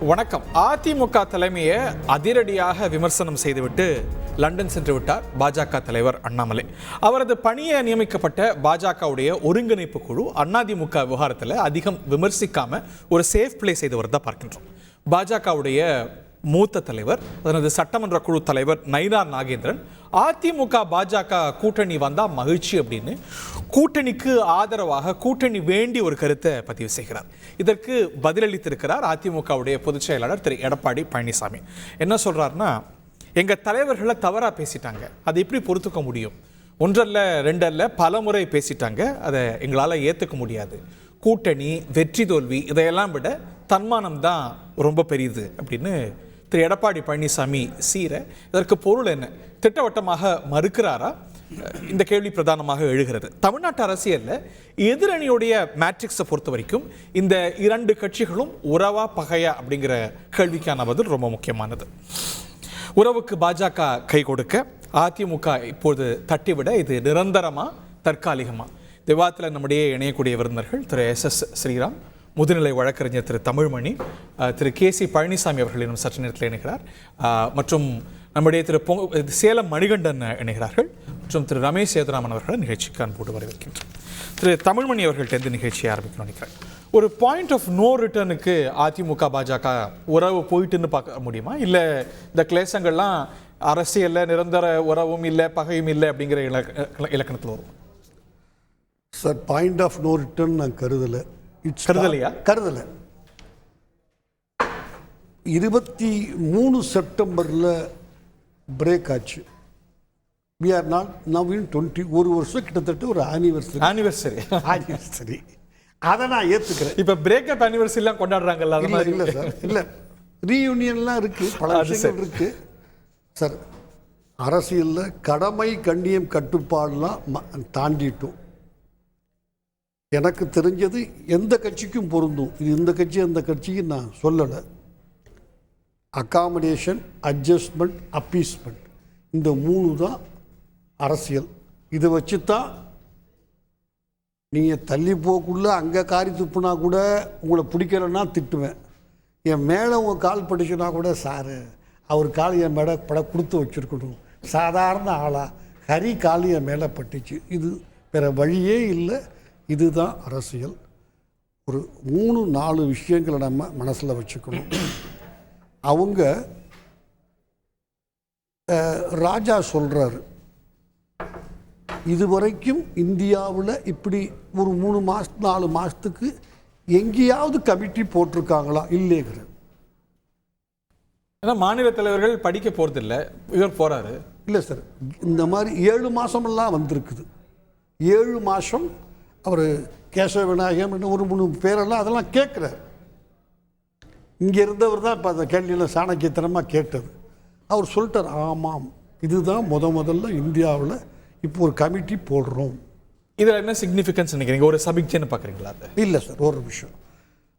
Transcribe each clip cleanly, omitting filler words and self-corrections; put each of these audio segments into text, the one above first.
வணக்கம். அதிமுக தலைமையை அதிரடியாக விமர்சனம் செய்துவிட்டு லண்டன் சென்று விட்டார் பாஜக தலைவர் அண்ணாமலை. அவரது பணியை நியமிக்கப்பட்ட பாஜகவுடைய ஒருங்கிணைப்பு குழு அதிமுக விவகாரத்தில் அதிகம் விமர்சிக்காம ஒரு சேஃப் பிளே செய்து வரதா பார்க்கின்றோம். பாஜகவுடைய மூத்த தலைவர், அதனது சட்டமன்ற குழு தலைவர் நயினார் நாகேந்திரன் அதிமுக பாஜக கூட்டணி வந்தா மகிழ்ச்சி அப்படின்னு கூட்டணிக்கு ஆதரவாக கூட்டணி வேண்டி ஒரு கருத்தை பதிவு செய்கிறார். இதற்கு பதிலளித்திருக்கிறார் அதிமுகவுடைய பொதுச் செயலாளர் திரு எடப்பாடி பழனிசாமி. என்ன சொல்றாருன்னா, எங்க தலைவர்களை தவறா பேசிட்டாங்க, அதை எப்படி பொறுத்துக்க முடியும்? ஒன்றல்ல ரெண்டல்ல பல முறை பேசிட்டாங்க, அதை எங்களால் ஏற்றுக்க முடியாது. கூட்டணி வெற்றி தோல்வி இதையெல்லாம் விட தன்மானம் தான் ரொம்ப பெரியது அப்படின்னு திரு எடப்பாடி பழனிசாமி சீர. இதற்கு பொருள் என்ன? திட்டவட்டமாக மறுக்கிறாரா? இந்த கேள்வி பிரதானமாக எழுகிறது. தமிழ்நாட்டு அரசியலில் எதிரணியுடைய மேட்ரிக்ஸை பொறுத்த வரைக்கும் இந்த இரண்டு கட்சிகளும் உறவா பகையா அப்படிங்கிற கேள்விக்கான பதில் ரொம்ப முக்கியமானது. உறவுக்கு பாஜக கை கொடுக்க அதிமுக இப்போது தட்டிவிட இது நிரந்தரமா தற்காலிகமா? விவாதத்தில் நம்முடைய இணையக்கூடிய விருந்தினர்கள் திரு எஸ் ஸ்ரீராம், முதுநிலை வழக்கறிஞர் திரு தமிழ்மணி, திரு KC பழனிசாமி அவர்கள் இன்னும் சற்று நேரத்தில் இணைகிறார், மற்றும் நம்முடைய திரு சேலம் மணிகண்டன் இணைகிறார்கள், மற்றும் திரு ரமேஷ் சேதுராமன் அவர்கள் நிகழ்ச்சிக்கு அன்போடு வரவேற்கின்றனர். திரு தமிழ்மணி அவர்கள்ட்ட இந்த நிகழ்ச்சியை ஆரம்பிக்கணும்னு நினைக்கிறேன். ஒரு point of no ரிட்டர்னுக்கு AIADMK BJP உறவு போயிட்டுன்னு பார்க்க முடியுமா? இல்லை இந்த கிளேசங்கள்லாம் அரசியலில் நிரந்தர உறவும் இல்லை பகையும் இல்லை அப்படிங்கிற இலக்கணத்தில் வரும்? Sir, point of no return நான் கருதலை. கருதலை. 23 செப்டம்பரில் பிரேக் ஆச்சு. We are not now in 20. ஒரு வருஷம் கிட்டத்தட்ட ஒரு ஆனிவர்சரி. அதை நான் ஏற்றுக்கிறேன். இப்போ பிரேக்கப் ஆனிவர்சரிலாம் கொண்டாடுறாங்கல்ல, அது மாதிரி இல்லை சார். இல்லை, ரீயூனியன்லாம் இருக்குது, பல விஷயங்கள் இருக்குது சார். அரசியலில் கடமை கண்ணியம் கட்டுப்பாடெலாம் தாண்டிட்டோம். எனக்கு தெரிஞ்சது எந்த கட்சிக்கும் பொருந்தும். இது இந்த கட்சி அந்த கட்சிக்கு நான் சொல்லலை. அகாமடேஷன், அட்ஜஸ்ட்மெண்ட், அப்பீஸ்மெண்ட், இந்த 3 தான் அரசியல். இதை வச்சு தான் நீங்கள் தள்ளி போக்குள்ள அங்கே காரி துப்புனா கூட உங்களை பிடிக்கலன்னா திட்டுவேன். என் மேலே உங்கள் கால் படிச்சுனா கூட, சார் அவர் கால் என் மேலே கொடுத்து வச்சுருக்கணும், சாதாரண ஆளா ஹரி கால் என் மேலே பட்டுச்சு. இது வேறு வழியே இல்லை. இதுதான் அரசியல். ஒரு 3-4 விஷயங்களை நம்ம மனசில் வச்சுக்கணும். அவங்க ராஜா சொல்கிறாரு, இதுவரைக்கும் இந்தியாவில் இப்படி ஒரு 3 மாதம் 4 மாதத்துக்கு எங்கேயாவது கமிட்டி போட்டிருக்காங்களா? இல்லைங்கிற. ஏன்னா மாநில தலைவர்கள் படிக்க போகிறதில்ல, இவர் போகிறாரு. இல்லை சார், இந்த மாதிரி 7 மாதமெல்லாம் வந்திருக்குது. 7 மாதம் அவர் கேசவ விநாயகம் ஒரு 3 பேரெல்லாம் அதெல்லாம் கேட்குறாரு. இங்கே இருந்தவர் தான் இப்போ அந்த கேள்வியில் சாணக்கியத்தனமாக கேட்டது. அவர் சொல்லிட்டார், ஆமாம் இதுதான் முதல்ல இந்தியாவில் இப்போ ஒரு கமிட்டி போடுறோம். இதில் என்ன சிக்னிஃபிகன்ஸ் நினைக்கிறீங்க? ஒரு சபிக்ஜன்னு பார்க்குறீங்களா? இல்லை சார், ஒரு விஷயம்.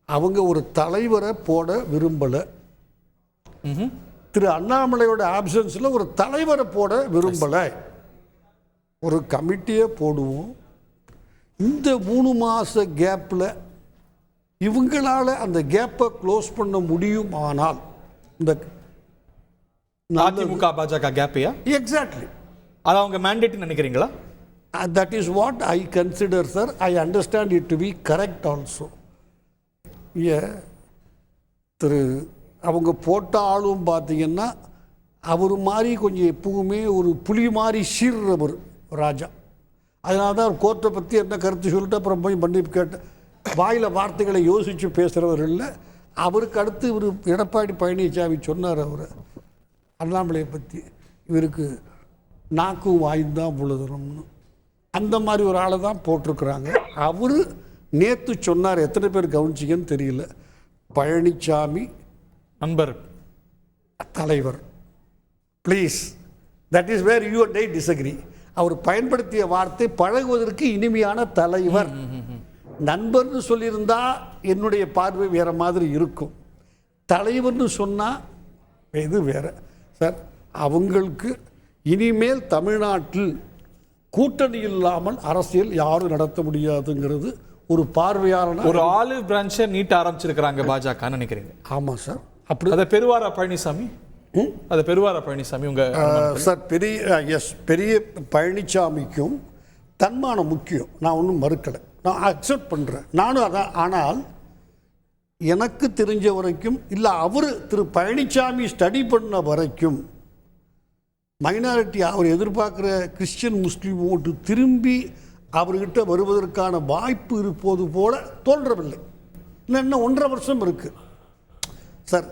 அவங்க ஒரு தலைவரை போட விரும்பலை. திரு அண்ணாமலையோட ஆப்சன்ஸில் ஒரு தலைவரை போட விரும்பலை. ஒரு கமிட்டியை போடுவோம். இந்த 3 மாத கேப்பில் இவங்களால் அந்த கேப்பை க்ளோஸ் பண்ண முடியும். ஆனால் இந்த அதிமுக பாஜக கேப்பையா? எக்ஸாக்ட்லி. அது அவங்க மேண்டேட்னு நினைக்கிறீங்களா? That is what I consider sir. I understand it to be correct also. திரு அவங்க போட்ட ஆளும் பார்த்தீங்கன்னா அவர் மாதிரி கொஞ்சம் எப்பவுமே ஒரு புலி மாதிரி சீர்றவர் ராஜா. அதனால தான் அவர் கோர்ட்டை பற்றி என்ன கருத்து சொல்லிட்டு அப்புறம் போய் மன்னிப்பு கேட்டு வாயில் வார்த்தைகளை யோசித்து பேசுகிறவர் இல்லை. அவருக்கு அடுத்து இவர் எடப்பாடி பழனிசாமி சொன்னார் அவர் அண்ணாமலையை பற்றி, இவருக்கு நாக்கும் வாய்ந்தான் புழுதுறோம்னு. அந்த மாதிரி ஒரு ஆளை தான் போட்டிருக்கிறாங்க. அவர் நேற்று சொன்னார், எத்தனை பேர் கவனிச்சிங்கன்னு தெரியல, பழனிசாமி நண்பர் தலைவர். Please, that is where you and I disagree. அவர் பயன்படுத்திய வார்த்தை பழகுவதற்கு இனிமையான தலைவர். நண்பர்னு சொல்லியிருந்தா என்னுடைய பார்வை வேற மாதிரி இருக்கும். தலைவர்னு சொன்னால் இது வேற சார். அவங்களுக்கு இனிமேல் தமிழ்நாட்டில் கூட்டணி இல்லாமல் அரசியல் யாரும் நடத்த முடியாதுங்கிறது ஒரு பார்வையாளர். ஒரு ஆலிவ் பிரான்ச்சை நீட்ட ஆரம்பிச்சிருக்கிறாங்க பாஜக நினைக்கிறீங்க? ஆமாம் சார். அப்படி அதை பெறுவாரா பழனிசாமி? அதை பெறுவாரா பழனிசாமி உங்க சார்? பெரிய பழனிசாமிக்கும் தன்மானம் முக்கியம், நான் ஒன்றும் மறுக்கலை, நான் அக்செப்ட் பண்ணுறேன், நானும் அதான். ஆனால் எனக்கு தெரிஞ்ச வரைக்கும் இல்லை, அவர் திரு பழனிசாமி ஸ்டடி பண்ண வரைக்கும் மைனாரிட்டி அவர் எதிர்பார்க்குற கிறிஸ்டியன் முஸ்லீம் ஓட்டு திரும்பி அவர்கிட்ட வருவதற்கான வாய்ப்பு இருப்பது போல தோன்றவில்லை. இன்னும் 1.5 வருஷம் இருக்குது சார்.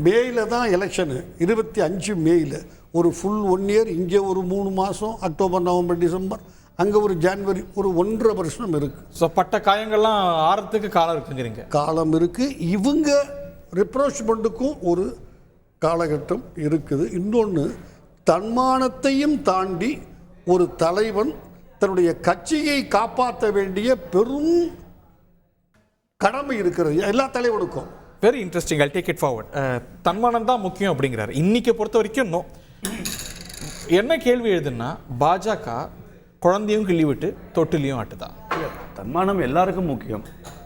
மேயில் தான் எலெக்ஷனு, 25 மேயில் ஒரு ஃபுல் 1 இயர், இங்கே ஒரு 3 மாதம், அக்டோபர் நவம்பர் டிசம்பர், அங்கே ஒரு ஜான்வரி, ஒரு 1.5 வருஷம் இருக்குது. ஸோ பட்ட காயங்கள்லாம் ஆறத்துக்கு காலம் இருக்குங்கிறீங்க? காலம் இருக்குது. இவங்க ரிப்ரோச்மெண்ட்டுக்கும் ஒரு காலகட்டம் இருக்குது. இன்னொன்று, தன்மானத்தையும் தாண்டி ஒரு தலைவன் தன்னுடைய கட்சியை காப்பாற்ற வேண்டிய பெரும் கடமை இருக்கிறது எல்லா தலைவனுக்கும். Very interesting. I take it forward. தன்மானம் தான் முக்கியம் அப்படிங்கிறாரு. இன்னைக்கு பொறுத்த வரைக்கும் என்ன கேள்வி எழுதுன்னா, பாஜக குழந்தையும் கிள்ளி விட்டு தொட்டிலையும் ஆட்டுதா? தன்மானம் எல்லாருக்கும் முக்கியம்.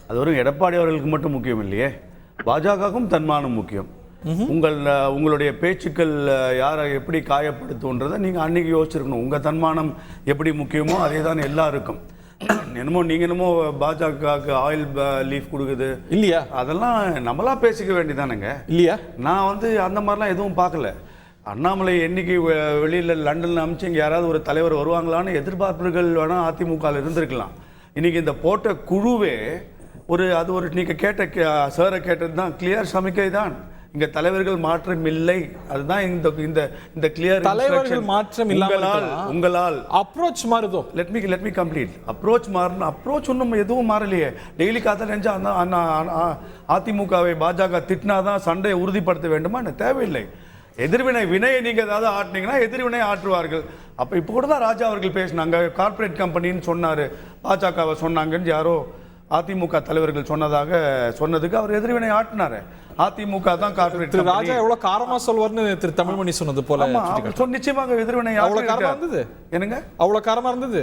அது ஒரு எடப்பாடி அவர்களுக்கு மட்டும் முக்கியம் இல்லையே, பாஜகவுக்கும் தன்மானம் முக்கியம். உங்களுடைய பேச்சுக்கள் யாரை எப்படி காயப்படுத்துன்றதை நீங்கள் அன்னைக்கு யோசிச்சிருக்கணும். உங்கள் தன்மானம் எப்படி முக்கியமோ அதே தான் எல்லாருக்கும். நீங்கள் என்னமோ பாஜகவுக்கு ஆயில் லீஃப் கொடுக்குது இல்லையா, அதெல்லாம் நம்மளா பேசிக்க வேண்டியதானுங்க இல்லையா? நான் அந்த மாதிரிலாம் எதுவும் பார்க்கல. அண்ணாமலை என்னைக்கு வெளியில் லண்டனில் அமிச்சு இங்கே யாராவது ஒரு தலைவர் வருவாங்களான்னு எதிர்பார்ப்புகள் வேணால் அதிமுகவில் இருந்திருக்கலாம். இன்றைக்கி இந்த போட்ட குழுவே அது ஒரு நீங்கள் கேட்ட சாரை கேட்டது தான் கிளியர் சமிக்கை தான். இங்க தலைவர்கள் மாற்றம் இல்லை, அதுதான் இந்த கிளியர் தலைவர்கள் மாற்றம் இல்லாமல் உங்களால் அப்ரோச் மாறுதோ. Let me complete. அப்ரோச் மாறணும். அப்ரோச் ஒன்றும் எதுவும் மாறலையே. டெய்லி காத்த நினைச்சா அதிமுகவை பாஜக திட்டினாதான் சண்டையை உறுதிப்படுத்த வேண்டுமா? தேவையில்லை. எதிர்வினை வினையை நீங்க ஏதாவது ஆட்டினீங்கன்னா எதிர்வினை ஆற்றுவார்கள். அப்ப இப்போ கூட தான் ராஜா அவர்கள் பேசினாங்க, கார்பரேட் கம்பெனின்னு சொன்னாரு, பாஜகவை சொன்னாங்கன்னு யாரோ அதிமுக தலைவர்கள் சொன்னதுக்கு அவர் எதிர்வினை ஆட்டினாரு. அதிமுக தான் கார்பரேட். ராஜா எவ்வளவு காரமா சொல்வார்னு திரு தமிழ்மணி சொன்னது போல நிச்சயமாக எதிர்வினை இருந்தது. என்னங்க அவ்வளவு காரமா இருந்தது?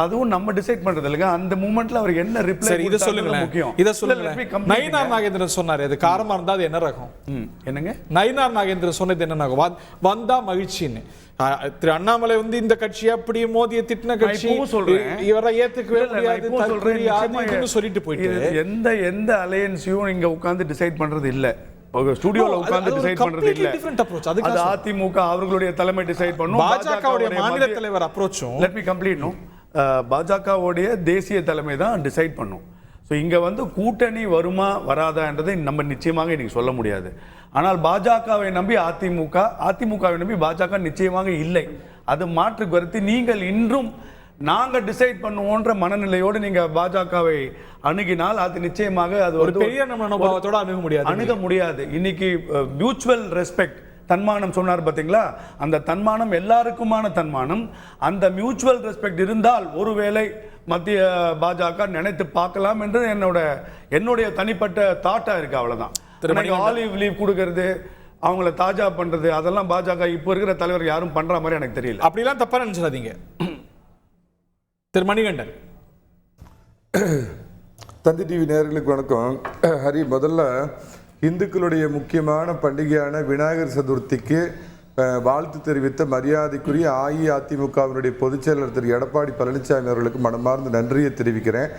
அதுவும் நம்ம டிசைட் பண்றது இல்லைங்க. அந்த மூமெண்ட்ல அவர் என்ன ரிப்ளை இத சொல்லுங்க, முக்கியம் இத சொல்லுங்க. நயினார் நாகேந்திரன் சொன்னாரு, அது காரமா இருந்தா அது என்ன ரகம்? என்னங்க நயினார் நாகேந்திரன் சொன்னது என்ன ரகம்? வந்தா மகிழ்ச்சின்னு. திரு அண்ணாமலை இந்த கட்சி அப்படி மோதியை திட்டின கட்சி, இவரை ஏத்துக்கவே முடியாது சொல்லிட்டு போயிட்டு எந்த அலையன்ஸையும் இங்க உட்கார்ந்து டிசைட் பண்றது இல்ல. ஸ்டுடியோல உட்கார்ந்து டிசைட் பண்றது இல்ல. அது அதிமுக அவர்களுடைய தலைமை டிசைட் பண்ணும். பாஜகவுடைய மாநில தலைவர் அப்ரோச்சும் லெட் மீ கம்ப்ளீட் நோ பாஜகவுடைய தேசிய தலைமை தான் டிசைட் பண்ணும். ஸோ இங்கே கூட்டணி வருமா வராதான்றதை நம்ம நிச்சயமாக இன்னைக்கு சொல்ல முடியாது. ஆனால் பாஜகவை நம்பி அதிமுகவை நம்பி பாஜக நிச்சயமாக இல்லை. அது மாற்று கருத்து. நீங்கள் இன்றும் நாங்கள் டிசைட் பண்ணுவோன்ற மனநிலையோடு நீங்கள் பாஜகவை அணுகினால் அது நிச்சயமாக அது ஒரு பெரிய மனோபாவத்தோட அணுக முடியாது. இன்னைக்கு மியூச்சுவல் ரெஸ்பெக்ட் தன்மானம் சொன்னார் பார்த்தீங்களா, அந்த தன்மானம் எல்லாருக்குமான தன்மானம். அந்த மியூச்சுவல் ரெஸ்பெக்ட் இருந்தால் ஒருவேளை மத்திய பாஜக நினைத்து பார்க்கலாம் என்று என்னுடைய தனிப்பட்ட தாட்டா இருக்கு. அவ்வளவுதான். ஆலிவ் லீவ் கொடுக்கறது, அவங்கள தாஜா பண்றது, அதெல்லாம் பாஜக இப்போ இருக்கிற தலைவர் யாரும் பண்ற மாதிரி எனக்கு தெரியல. அப்படிலாம் தப்பா நினைச்சிடாதீங்க. திரு மணிகண்டன். தந்தி டிவி நேயர்களுக்கு வணக்கம். ஹரி, முதல்ல இந்துக்களுடைய முக்கியமான பண்டிகையான விநாயகர் சதுர்த்திக்கு வாழ்த்து தெரிவித்த மரியாதைக்குரிய அஇஅதிமுகவினுடைய பொதுச் செயலர் திரு எடப்பாடி பழனிசாமி அவர்களுக்கு மனமார்ந்த நன்றியை தெரிவிக்கிறேன்.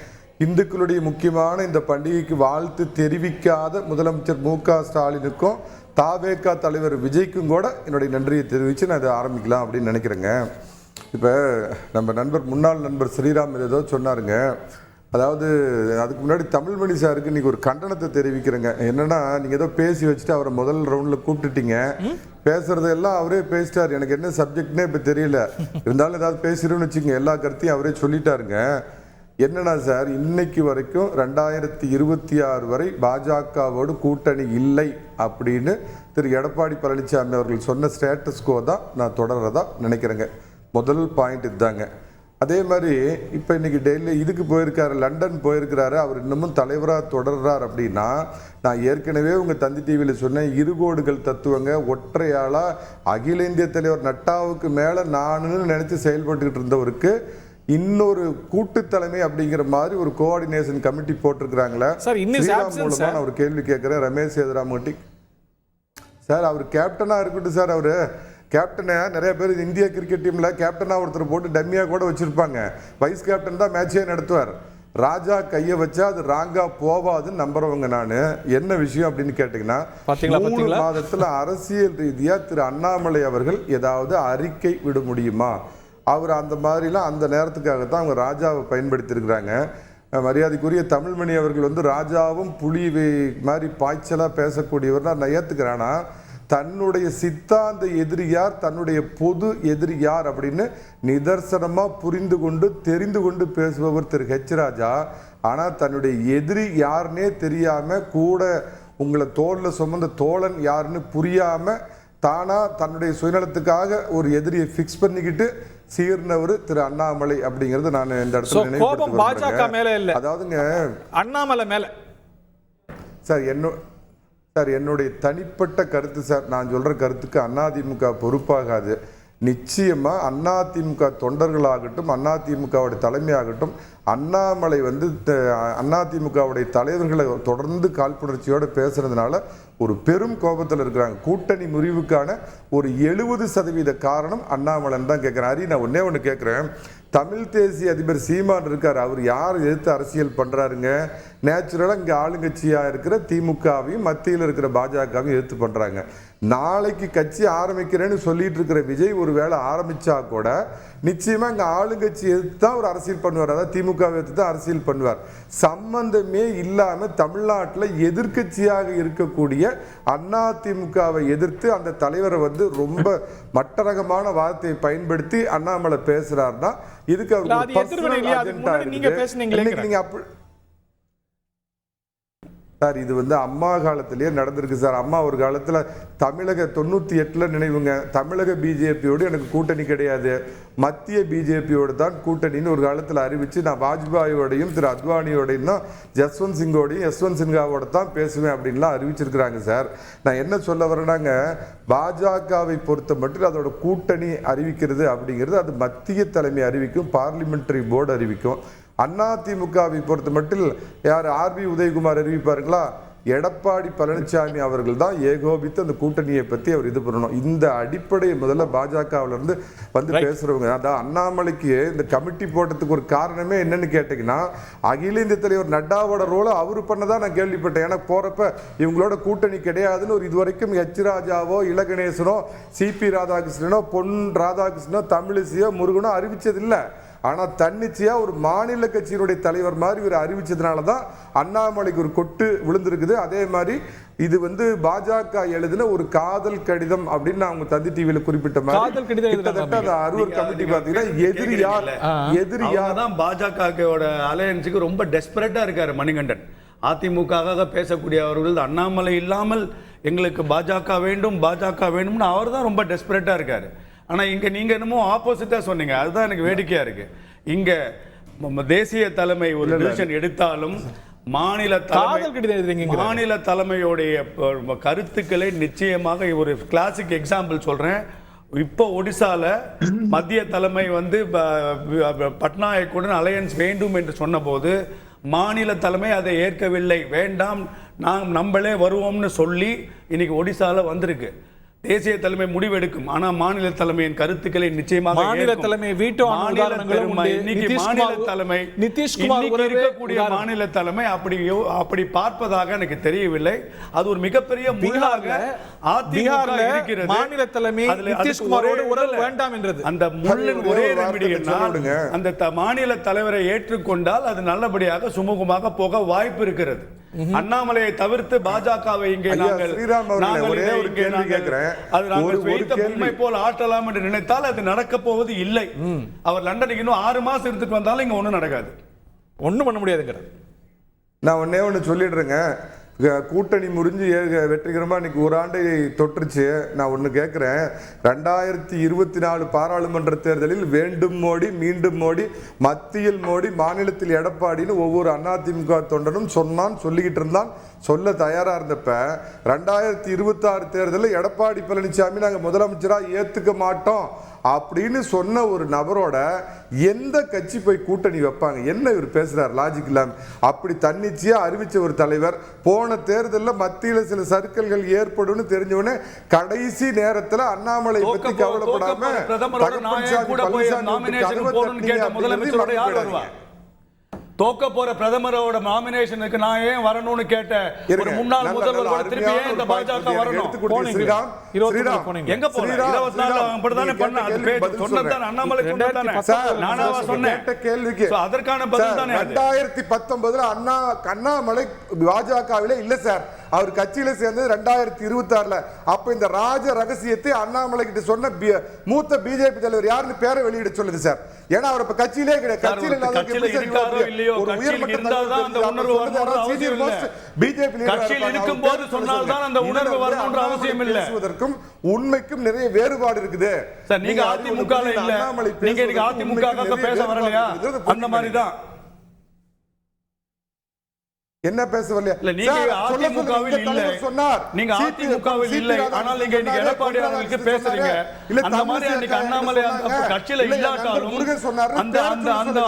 இந்துக்களுடைய முக்கியமான இந்த பண்டிகைக்கு வாழ்த்து தெரிவிக்காத முதலமைச்சர் மு.க.ஸ்டாலினுக்கும் தாவேகா தலைவர் விஜய்க்கும் கூட என்னுடைய நன்றியை தெரிவித்து நான் இதை ஆரம்பிக்கலாம் அப்படின்னு நினைக்கிறேங்க. இப்போ நம்ம முன்னாள் நண்பர் ஸ்ரீராம் ஏதோ சொன்னாருங்க. அதாவது அதுக்கு முன்னாடி தமிழ்மணி சாருக்கு இன்னைக்கு ஒரு கண்டனத்தை தெரிவிக்கிறேங்க. என்னன்னா, நீங்க ஏதோ பேசி வச்சுட்டு அவரை முதல் ரவுண்ட்ல கூப்பிட்டுட்டீங்க. பேசுறதெல்லாம் அவரே பேசிட்டாரு. எனக்கு என்ன சப்ஜெக்ட்னே இப்ப தெரியல. இருந்தாலும் ஏதாவது பேசுறோம்னு வச்சுக்கோங்க, எல்லா கருத்தையும் அவரே சொல்லிட்டாருங்க. என்னன்னா சார், இன்னைக்கு வரைக்கும் 2026 வரை பாஜகவோடு கூட்டணி இல்லை அப்படின்னு திரு எடப்பாடி பழனிசாமி அவர்கள் சொன்ன ஸ்டேட்டஸ் கோ தான் நான் தொடர்றதா நினைக்கிறேங்க. முதல் பாயிண்ட் இதுதாங்க. அதே மாதிரி இப்போ இன்னைக்கு டெல்லி இதுக்கு போயிருக்காரு, லண்டன் போயிருக்கிறாரு. அவர் இன்னமும் தலைவராக தொடர்றார் அப்படின்னா, நான் ஏற்கனவே உங்கள் தந்தி டிவியில் சொன்னேன், இருகோடுகள் தத்துவங்க. ஒற்றையாளாக அகில இந்திய தலைவர் நட்டாவுக்கு மேலே நானுன்னு நினச்சி செயல்பட்டுக்கிட்டு இருந்தவருக்கு இன்னொரு கூட்டு தலைமை அப்படிங்கிற மாதிரி ஒரு கோஆர்டினேஷன் கமிட்டி போட்டிருக்கிறாங்களே sir, in his Sriram absence, மூலமா sir. நான் ஒரு கேள்வி கேட்கிறேன் ரமேஷ் சேதுராமூர்த்தி சார். அவர் கேப்டனா இருக்கட்டும் சார். அவரு கேப்டனை நிறைய பேர் இந்திய கிரிக்கெட் டீம்ல கேப்டனா ஒருத்தர் போட்டு டம்மியா கூட வச்சிருப்பாங்க. வைஸ் கேப்டன் தான் மேட்சே நடத்துவார். ராஜா கையை வச்சா அது ராங்கா போவாதுன்னு நம்புறவங்க நான். என்ன விஷயம் அப்படின்னு கேட்டீங்கன்னா, 3 மாதத்துல அரசியல் ரீதியா திரு அண்ணாமலை அவர்கள் ஏதாவது அறிக்கை விட முடியுமா? அவர் அந்த மாதிரிலாம் அந்த நேரத்துக்காகத்தான் அவங்க ராஜாவை பயன்படுத்தி இருக்கிறாங்க. மரியாதைக்குரிய தமிழ்மணி அவர்கள் வந்து ராஜாவும் புலி மாதிரி பாய்ச்சலாக பேசக்கூடியவர் நான் ஏற்றுக்கிறேன்னா, தன்னுடைய சித்தாந்த எதிரி யார், தன்னுடைய பொது எதிரி யார் அப்படின்னு நிதர்சனமாக புரிந்து கொண்டு தெரிந்து கொண்டு பேசுபவர் திரு ஹெச் ராஜா. ஆனால் தன்னுடைய எதிரி யாருன்னே தெரியாமல் கூட உங்களை தோளில் சுமந்த தோழன் யாருன்னு புரியாமல் தானாக தன்னுடைய சுயநலத்துக்காக ஒரு எதிரியை ஃபிக்ஸ் பண்ணிக்கிட்டு சீர்னவர் திரு அண்ணாமலை அப்படிங்கிறது நான் இந்த இடத்துல கோபம் பாஜக மேல இல்ல, அதாவதுங்க அண்ணாமலை மேல. சார் என்னுடைய தனிப்பட்ட கருத்து சார். நான் சொல்ற கருத்துக்கு அதிமுக பொறுப்பாகாது. நிச்சயமா அதிமுக தொண்டர்களாகட்டும், அதிமுகவுடைய தலைமையாகட்டும், அண்ணாமலை வந்து அதிமுகவுடைய தலைவர்களை தொடர்ந்து காழ்ப்புணர்ச்சியோடு பேசுறதுனால ஒரு பெரும் கோபத்தில் இருக்கிறாங்க. கூட்டணி முறிவுக்கான ஒரு 70% காரணம் அண்ணாமலைன்னு தான் கேட்குறேன். ஹரி, நான் ஒன்று கேட்குறேன். தமிழ் தேசிய அதிபர் சீமான் இருக்கார். அவர் யார் எதிர்த்து அரசியல் பண்ணுறாருங்க? நேச்சுரலாக இங்கே ஆளுங்கட்சியாக இருக்கிற திமுகவையும் மத்தியில் இருக்கிற பாஜகவையும் எதிர்த்து பண்ணுறாங்க. நாளைக்கு கட்சி ஆரம்பிக்கிறேன்னு சொல்லிட்டு இருக்கிற விஜய் ஒரு வேளை ஆரம்பிச்சா கூட நிச்சயமாக இங்கே ஆளுங்கட்சி எதிர்த்து தான் ஒரு அரசியல் பண்ணுவார். அதாவது திமுகவை எதிர்த்து தான் அரசியல் பண்ணுவார். சம்பந்தமே இல்லாமல் தமிழ்நாட்டில் எதிர்கட்சியாக இருக்கக்கூடிய அதிமுகவை எதிர்த்து அந்த தலைவரை வந்து ரொம்ப மட்டரகமான வார்த்தையை பயன்படுத்தி அண்ணாமலை பேசுறாருன்னா இதுக்கு சார் இது வந்து அம்மா காலத்திலேயே நடந்திருக்கு சார். அம்மா ஒரு காலத்தில் தமிழக 98 நினைவுங்க, தமிழக பிஜேபியோடு எனக்கு கூட்டணி கிடையாது, மத்திய பிஜேபியோடு தான் கூட்டணின்னு ஒரு காலத்தில் அறிவிச்சு நான் வாஜ்பாயோடையும் திரு அத்வானியோடையும் தான் யஸ்வந்த் சின்ஹாவோட தான் பேசுவேன் அப்படின்லாம் அறிவிச்சிருக்கிறாங்க சார். நான் என்ன சொல்ல வரேன்னாங்க, பாஜகவை பொறுத்த மட்டும் அதோட கூட்டணி அறிவிக்கிறது அப்படிங்கிறது அது மத்திய தலைமை அறிவிக்கும், பார்லிமெண்டரி போர்டு அறிவிக்கும். அதிமுகவை பொறுத்த மட்டும் யார் ஆர்பி உதயகுமார் அறிவிப்பாருங்களா? எடப்பாடி பழனிசாமி அவர்கள் தான் ஏகோபித்து அந்த கூட்டணியை பற்றி அவர் இது பண்ணணும். இந்த அடிப்படை முதல்ல பாஜகவிலிருந்து வந்து பேசுறவங்க. அதான் அண்ணாமலைக்கு இந்த கமிட்டி போட்டதுக்கு ஒரு காரணமே என்னன்னு கேட்டீங்கன்னா, அகில இந்திய தலைவர் நட்டாவோட ரோலை அவர் பண்ணதான் நான் கேள்விப்பட்டேன். ஏன்னா போறப்ப இவங்களோட கூட்டணி கிடையாதுன்னு ஒரு இதுவரைக்கும் ஹெச் ராஜாவோ இலகணேசனோ சிபி ராதாகிருஷ்ணனோ பொன் ராதாகிருஷ்ணனோ தமிழிசையோ முருகனோ அறிவிச்சதில்லை. ஆனால் தன்னிச்சையா ஒரு மாநில கட்சியினுடைய தலைவர் மாதிரி இவர் அறிவிச்சதுனால தான் அண்ணாமலைக்கு ஒரு கொட்டு விழுந்திருக்குது. அதே மாதிரி இது வந்து பாஜக எழுதின ஒரு காதல் கடிதம் அப்படின்னு அவங்க தந்தி டிவியில குறிப்பிட்ட மாதிரி கிட்டத்தட்ட அந்த அறுவர் கமிட்டி பார்த்தீங்கன்னா எதிரி யார் தான் பாஜகவோட அலையன்ஸுக்கு ரொம்ப டெஸ்பரேட்டா இருக்காரு மணிகண்டன். அதிமுக பேசக்கூடிய அவர்கள் அண்ணாமலை இல்லாமல் எங்களுக்கு பாஜக வேண்டும்னு அவர் தான் ரொம்ப டெஸ்பரேட்டா இருக்காரு. ஆனால் இங்கே நீங்கள் என்னமோ ஆப்போசிட்டாக சொன்னீங்க. அதுதான் எனக்கு வேடிக்கையாக இருக்குது. இங்கே தேசிய தலைமை ஒரு டிசிஷன் எடுத்தாலும் மாநில தலைமையோடைய கருத்துக்களை நிச்சயமாக ஒரு கிளாசிக் எக்ஸாம்பிள் சொல்கிறேன். இப்போ ஒடிசால மத்திய தலைமை வந்து பட்நாயக்குடன் அலையன்ஸ் வேண்டும் என்று சொன்னபோது மாநில தலைமை அதை ஏற்கவில்லை, வேண்டாம் நம்மளே வருவோம்னு சொல்லி இன்னைக்கு ஒடிசால வந்திருக்கு. தேசிய தலைமை முடிவெடுக்கும், ஆனா மாநில தலைமையின் கருத்துக்களை நிச்சயமாக மாநில தலைமை வீட்டோ இருக்கக்கூடிய மாநில தலைமை அப்படி பார்ப்பதாக எனக்கு தெரியவில்லை. அது ஒரு மிகப்பெரிய மாநில தலைமை நிதிஷ்குமாரோடு உறவு வேண்டாம் என்றது. அந்த முள்ளின் ஒரே ரெமிடி அந்த மாநில தலைவரை ஏற்றுக்கொண்டால் அது நல்லபடியாக சுமூகமாக போக வாய்ப்பு இருக்கிறது. அண்ணாமலையை தவிர்த்து பாஜகவை இங்கே போல் ஆட்டலாம் என்று நினைத்தால் அது நடக்க போவது இல்லை. அவர் லண்டனுக்கு இன்னும் 6 மாசம் எடுத்துட்டு வந்தாலும் இங்க ஒண்ணும் நடக்காது, ஒண்ணும் பண்ண முடியாதுங்கிறது. நான் ஒண்ணு சொல்லிடுறேங்க. கூட்டணி முறிஞ்சு வெற்றிகரமா இன்னைக்கு ஒரு ஆண்டை தொற்றுச்சு. நான் ஒண்ணு கேட்கிறேன், 2024 பாராளுமன்ற தேர்தலில் வேண்டும் மோடி மீண்டும் மோடி, மத்தியில் மோடி மாநிலத்தில் எடப்பாடின்னு ஒவ்வொரு அதிமுக தொண்டனும் சொல்லிக்கிட்டு இருந்தான், சொல்ல தயாரா இருந்தப்ப 2026 தேர்தலில் எடப்பாடி பழனிசாமி நாங்க முதலமைச்சரா ஏத்துக்க மாட்டோம் அப்படின்னு சொன்ன ஒரு நபரோட எந்த கட்சி போய் கூட்டணி வைப்பாங்க? என்ன இவர் பேசுறாரு லாஜிக் இல்லாம? அப்படி தன்னிச்சையா அறிவிச்ச ஒரு தலைவர் போன தேர்தலில் மத்தியில் சில சர்க்கிள்கள் ஏற்படும் தெரிஞ்சவொடனே கடைசி நேரத்தில் அண்ணாமலை பத்தி கவலைப்படாம தோக்க போற பிரதமரோட நாமினேஷனுக்கு நான் ஏன் வரணும்னு கேட்ட ஒரு முன்னாள் முதல்வர் திருப்பி ஏன் இந்த பாஜக வரணும்? எங்க போறீங்க? 24 அப்படிதானே பண்ண அது பேச்சு சொன்னதானே அண்ணாமலை சொன்னதானே நானாவா சொன்னேன் கேள்விக்கு அதற்கான பதில் தானே 2019 அண்ணாமலை பாஜகவிலே இல்ல சார், அவர் கட்சியில சேர்ந்தது 2026ல. அப்ப இந்த ராஜ ரகசியத்தை அண்ணாமலை கிட்ட சொன்ன மூத்த பிஜேபி தலைவர் யாருன்னு பேரை வெளியிட சொல்லுங்க சார். ஏன்னா அவர் இப்ப கட்சியிலே கிடையாது. கட்சியில இருக்காரோ இல்லையோ, கட்சியில் இருந்தால்தான் அந்த உணர்வு வரணும்ன்ற அவசியம் இல்லை. பிஜேபி கட்சியில் இருக்கும்போது சொன்னால்தான் அந்த உணர்வு வரணும்ன்ற அவசியம் இல்லை. பேசுவதற்கும் உண்மைக்கும் நிறைய வேறுபாடு இருக்குது சார். நீங்க அதிமுக இல்ல, நீங்க இன்னைக்கு அதிமுக பேச வரலையா? அந்த மாதிரி தான் என்ன பேச வரலையா? நீங்க அதிமுகவில் இல்ல, நீங்க அதிமுகவில் இல்லை, ஆனால் நீங்க இன்னைக்கு எடப்பாடி அவர்களுக்கு பேசுறீங்க. அந்த மாதிரி அன்னைக்கு அண்ணாமலை அந்த கட்சியில இல்லாட்டாலும் அந்த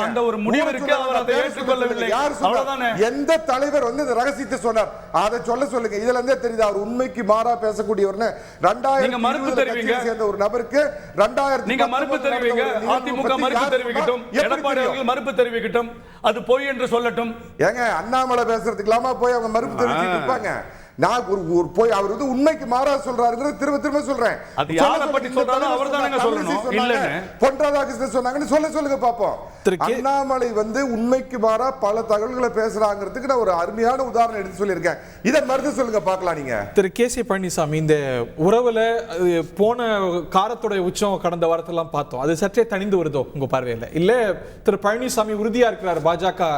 அந்த ஒரு முடிவிற்கு அவர் அதை ஏற்றுக்கொள்ளவில்லை. அவ்வளவுதானே. எந்த தலைவர் வந்து இந்த ரகசியத்தை சொன்னார் அதை சொல்லுங்க. இதுல இருந்தே தெரியுது அவர் உண்மைக்கு மாறா பேசக்கூடியவர்னு. 2020 சேர்ந்த ஒரு நபருக்கு 2000 நீங்க மறுப்பு தெரிவிங்க. அதிமுக மறுப்பு தெரிவிக்கட்டும், எடப்பாடி அவர்கள் மறுப்பு தெரிவிக்கட்டும், அது பொய் என்று சொல்லட்டும். ஏங்க அண்ணாமலை பேசுறதுக்கலாமா போய் அவங்க மறுப்பு தெரிவிச்சுட்டு இருப்பாங்க? நான் ஒரு போய் அவர் வந்து உண்மைக்கு மாறா சொல்றாருங்கிறது திரும்ப சொல்றேன். அது யாரை பத்தி சொல்றாலும் அவர்தானே சொல்லணும். இல்லன்னு பொன் ராதாகிருஷ்ணன் சொன்னாங்கன்னு சொல்லுங்க பாப்போம். அண்ணாமலை வந்து உண்மைக்கு மாறா பல தகவல்களை பேசுறாங்கிறதுக்கு நான் ஒரு அருமையான உதாரணம் எடுத்து சொல்லியிருக்கேன். இதை மறுத்து சொல்லுங்க பார்க்கலாம். நீங்க திரு கே.சி. பழனிசாமி, இந்த உறவுல போன காரத்துடைய உச்சம் கடந்த வாரத்தெல்லாம் பார்த்தோம், அது சற்றே தணிந்து வருதோ உங்க பார்வையில்? இல்ல திரு பழனிசாமி உறுதியா இருக்கிறார் பாஜக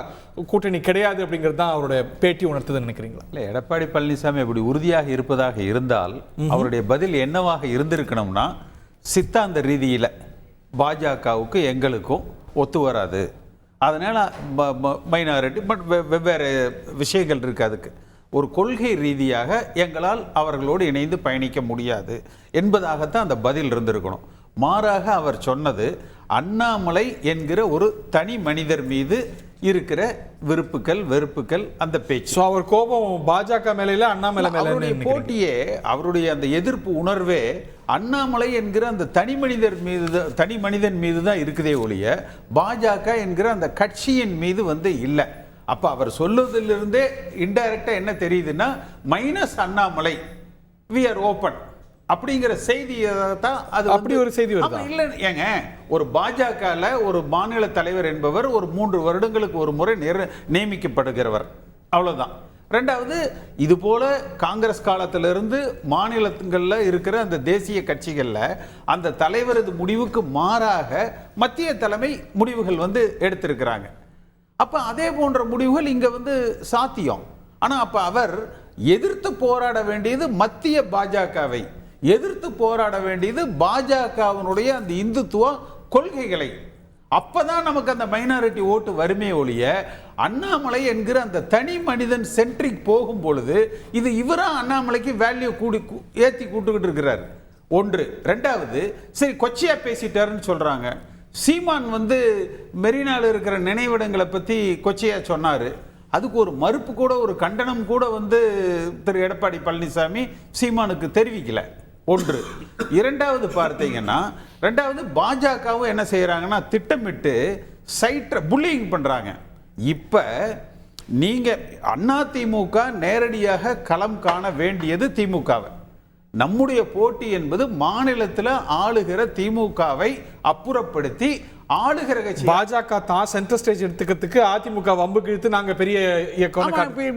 கூட்டணி கிடையாது அப்படிங்கிறது தான் அவருடைய பேட்டி உணர்த்துதுன்னு நினைக்கிறீங்களா? இல்லை, எடப்பாடி பழனிசாமி அப்படி உறுதியாக இருப்பதாக இருந்தால் அவருடைய பதில் என்னவாக இருந்திருக்கணும்னா, சித்தாந்த ரீதியில் பாஜகவுக்கு எங்களுக்கும் ஒத்து வராது, அதனால் மைனாரிட்டி பட் வெவ்வேறு விஷயங்கள் இருக்குது, அதுக்கு ஒரு கொள்கை ரீதியாக எங்களால் அவர்களோடு இணைந்து பயணிக்க முடியாது என்பதாகத்தான் அந்த பதில் இருந்திருக்கணும். மாறாக அவர் சொன்னது அண்ணாமலை என்கிற ஒரு தனி மனிதர் மீது இருக்கிற விருப்புகள் வெறுப்புகள், அந்த பேச்சு. அவர் கோபம் பாஜக மேல அண்ணாமலை மேல. அவருடைய போட்டியே, அவருடைய அந்த எதிர்ப்பு உணர்வே அண்ணாமலை என்கிற அந்த தனி மனிதன் மீது தான் இருக்குதே ஒழிய பாஜக என்கிற அந்த கட்சியின் மீது வந்து இல்லை. அப்ப அவர் சொல்லுவதிலிருந்தே இன்டைரக்டா என்ன தெரியுதுன்னா, minus Annamalai we are open அப்படிங்கிற செய்தியை தான் அது. அப்படி ஒரு செய்தி வருது இல்லை? ஏங்க, ஒரு பாஜகல ஒரு மாநில தலைவர் என்பவர் ஒரு 3 வருடங்களுக்கு ஒரு முறை நியமிக்கப்படுகிறவர், அவ்வளவுதான். ரெண்டாவது, இது போல காங்கிரஸ் காலத்திலிருந்து மாநிலங்களில் இருக்கிற அந்த தேசிய கட்சிகளில் அந்த தலைவரது முடிவுக்கு மாறாக மத்திய தலைமை முடிவுகள் வந்து எடுத்திருக்கிறாங்க. அப்ப அதே போன்ற முடிவுகள் இங்க வந்து சாத்தியம். ஆனா அப்ப அவர் எதிர்த்து போராட வேண்டியது மத்திய பாஜகவை, எதிர்த்து போராட வேண்டியது பாஜகவினுடைய அந்த இந்துத்துவ கொள்கைகளை. அப்பதான் நமக்கு அந்த மைனாரிட்டி ஓட்டு வறுமை ஒழிய அண்ணாமலை என்கிற அந்த தனி மனிதன் சென்ட்ரிக் போகும் பொழுது இது இவரா அண்ணாமலைக்கு வேல்யூ ஏற்றி கூட்டுக்கிட்டு இருக்கிறார். ஒன்று. ரெண்டாவது, சரி கொச்சையா பேசிட்டாருன்னு சொல்றாங்க. சீமான் வந்து மெரினால இருக்கிற நினைவிடங்களை பத்தி கொச்சையா சொன்னாரு. அதுக்கு ஒரு மறுப்பு கூட, ஒரு கண்டனம் கூட வந்து திரு எடப்பாடி பழனிசாமி சீமானுக்கு தெரிவிக்கல. ஒன்று. இரண்டாவது பார்த்தீங்கன்னா, பாஜகவும் என்ன செய்யறாங்கன்னா, திட்டமிட்டு சைட்ர புல்லிங் பண்றாங்க. இப்ப நீங்க அதிமுக நேரடியாக களம் காண வேண்டியது திமுகவை. நம்முடைய போட்டி என்பது மாநிலத்தில் ஆளுகிற திமுகவை அப்புறப்படுத்தி ஆளுகிற கட்சி. பாஜக தான் சென்டர் ஸ்டேஜ் எடுத்துக்கிறதுக்கு அதிமுக வம்பு கிழித்து நாங்க பெரிய இயக்கம்.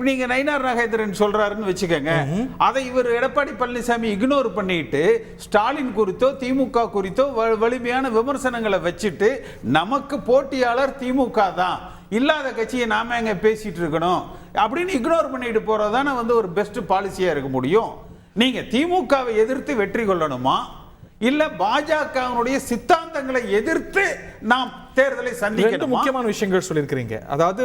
நீங்க நயினார் நாகேந்திரன் சொல்றாருன்னு வச்சுக்கோங்க, அதை இவர் எடப்பாடி பழனிசாமி இக்னோர் பண்ணிட்டு ஸ்டாலின் குறித்தோ திமுக குறித்தோ வலிமையான விமர்சனங்களை வச்சுட்டு நமக்கு போட்டியாளர் திமுக தான், இல்லாத கட்சியை நாம எங்க பேசிட்டு இருக்கணும் அப்படின்னு இக்னோர் பண்ணிட்டு போறதானே வந்து ஒரு பெஸ்ட் பாலிசியா இருக்க முடியும். நீங்க திமுகவை எதிர்த்து வெற்றி கொள்ளணுமா, இல்ல பாஜகவினுடைய சித்தாந்தங்களை எதிர்த்து நாம் தேர்தலை ரெண்டு சந்திக்கணும். முக்கியமான விஷயங்கள் சொல்லியிருக்கிறீங்க. அதாவது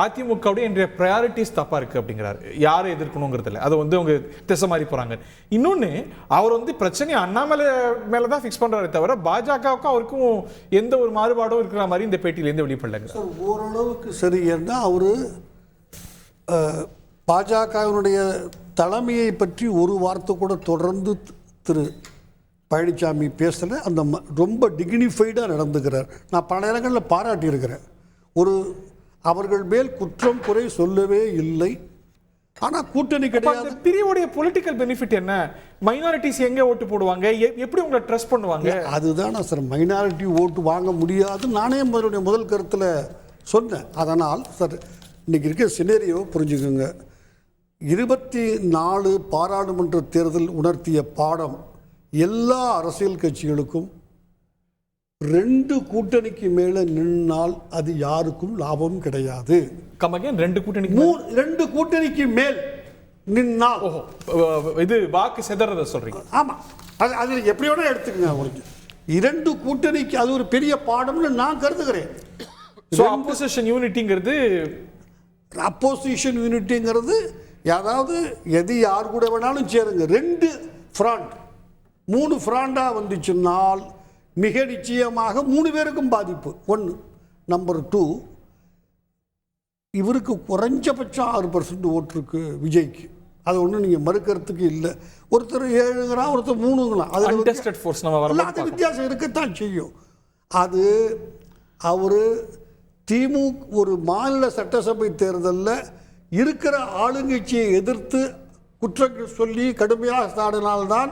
அதிமுகவுடைய இன்றைய ப்ரையாரிட்டிஸ் தப்பா இருக்கு அப்படிங்கிறாரு. யாரை எதிர்க்கணுங்கிறதுல அதை வந்து அவங்க திசை மாறி போறாங்க. இன்னொன்னு, அவர் வந்து பிரச்சனை அண்ணாமலை மேலதான் ஃபிக்ஸ் பண்றாரு தவிர பாஜகவுக்கும் அவருக்கும் எந்த ஒரு மாறுபாடும் இருக்கிற மாதிரி இந்த பேட்டியிலேருந்து வெளிப்படலைங்க. ஓரளவுக்கு சரி. ஏன்னா அவரு பாஜகவினுடைய தலைமையை பற்றி ஒரு வார்த்தை கூட தொடர்ந்து திரு பழனிசாமி பேசல. அந்த ரொம்ப டிக்னிஃபைடாக நடந்துக்கிறார். நான் பல இடங்களில் பாராட்டியிருக்கிறேன். அவர்கள் மேல் குற்றம் குறை சொல்லவே இல்லை. ஆனால் கூட்டணி கிடையாது. பிரிவுடைய பொலிட்டிக்கல் பெனிஃபிட் என்ன? மைனாரிட்டிஸ் எங்க ஓட்டு போடுவாங்க? எப்படி உங்களை ட்ரஸ்ட் பண்ணுவாங்க? அதுதான் சார், மைனாரிட்டி ஓட்டு வாங்க முடியாது. நானே முதல் கருத்தில் சொன்னேன். அதனால் சார் இன்னைக்கு இருக்க சினேரியோ புரிஞ்சுக்கோங்க. 24 பாராளுமன்ற தேர்தல் உணர்த்திய பாடம் எல்லா அரசியல் கட்சிகளுக்கும் 2 கூட்டணிக்கு மேல நின்னால் அது யாருக்கும் லாபம் கிடையாது. 2 கூட்டணிக்கு 2 கூட்டணிக்கு மேல் நின்னால் இது வாக்கு செதறத சொல்றீங்க? ஆமா, அது எப்படி வேணா எடுத்துக்கங்க. அவங்களுக்கு 2 கூட்டணிக்கு அது ஒரு பெரிய பாடம்னு நான் கருதுகிறேன். அப்போசிஷன் யூனிட்டிங்கிறது அதாவது எது யார் கூட வேணாலும் சேருங்க. 2 ஃப்ராண்ட் 3 ஃப்ராண்டா வந்துச்சுன்னால் மிக நிச்சயமாக 3 பேருக்கும் பாதிப்பு. 1. நம்பர் 2, இவருக்கு குறைஞ்சபட்சம் 6% ஓட்டு இருக்கு விஜய்க்கு. அது ஒன்றும் நீங்கள் மறுக்கிறதுக்கு இல்லை. ஒருத்தர் 7ங்கிறான், ஒருத்தர் 3ங்களாம். அது வித்தியாசம் இருக்கத்தான் செய்யும். அது அவர் திமுக ஒரு மாநில சட்டசபை தேர்தலில் இருக்கிற ஆளுங்கட்சியை எதிர்த்து குற்றங்கள் சொல்லி கடுமையாக சாடினால்தான்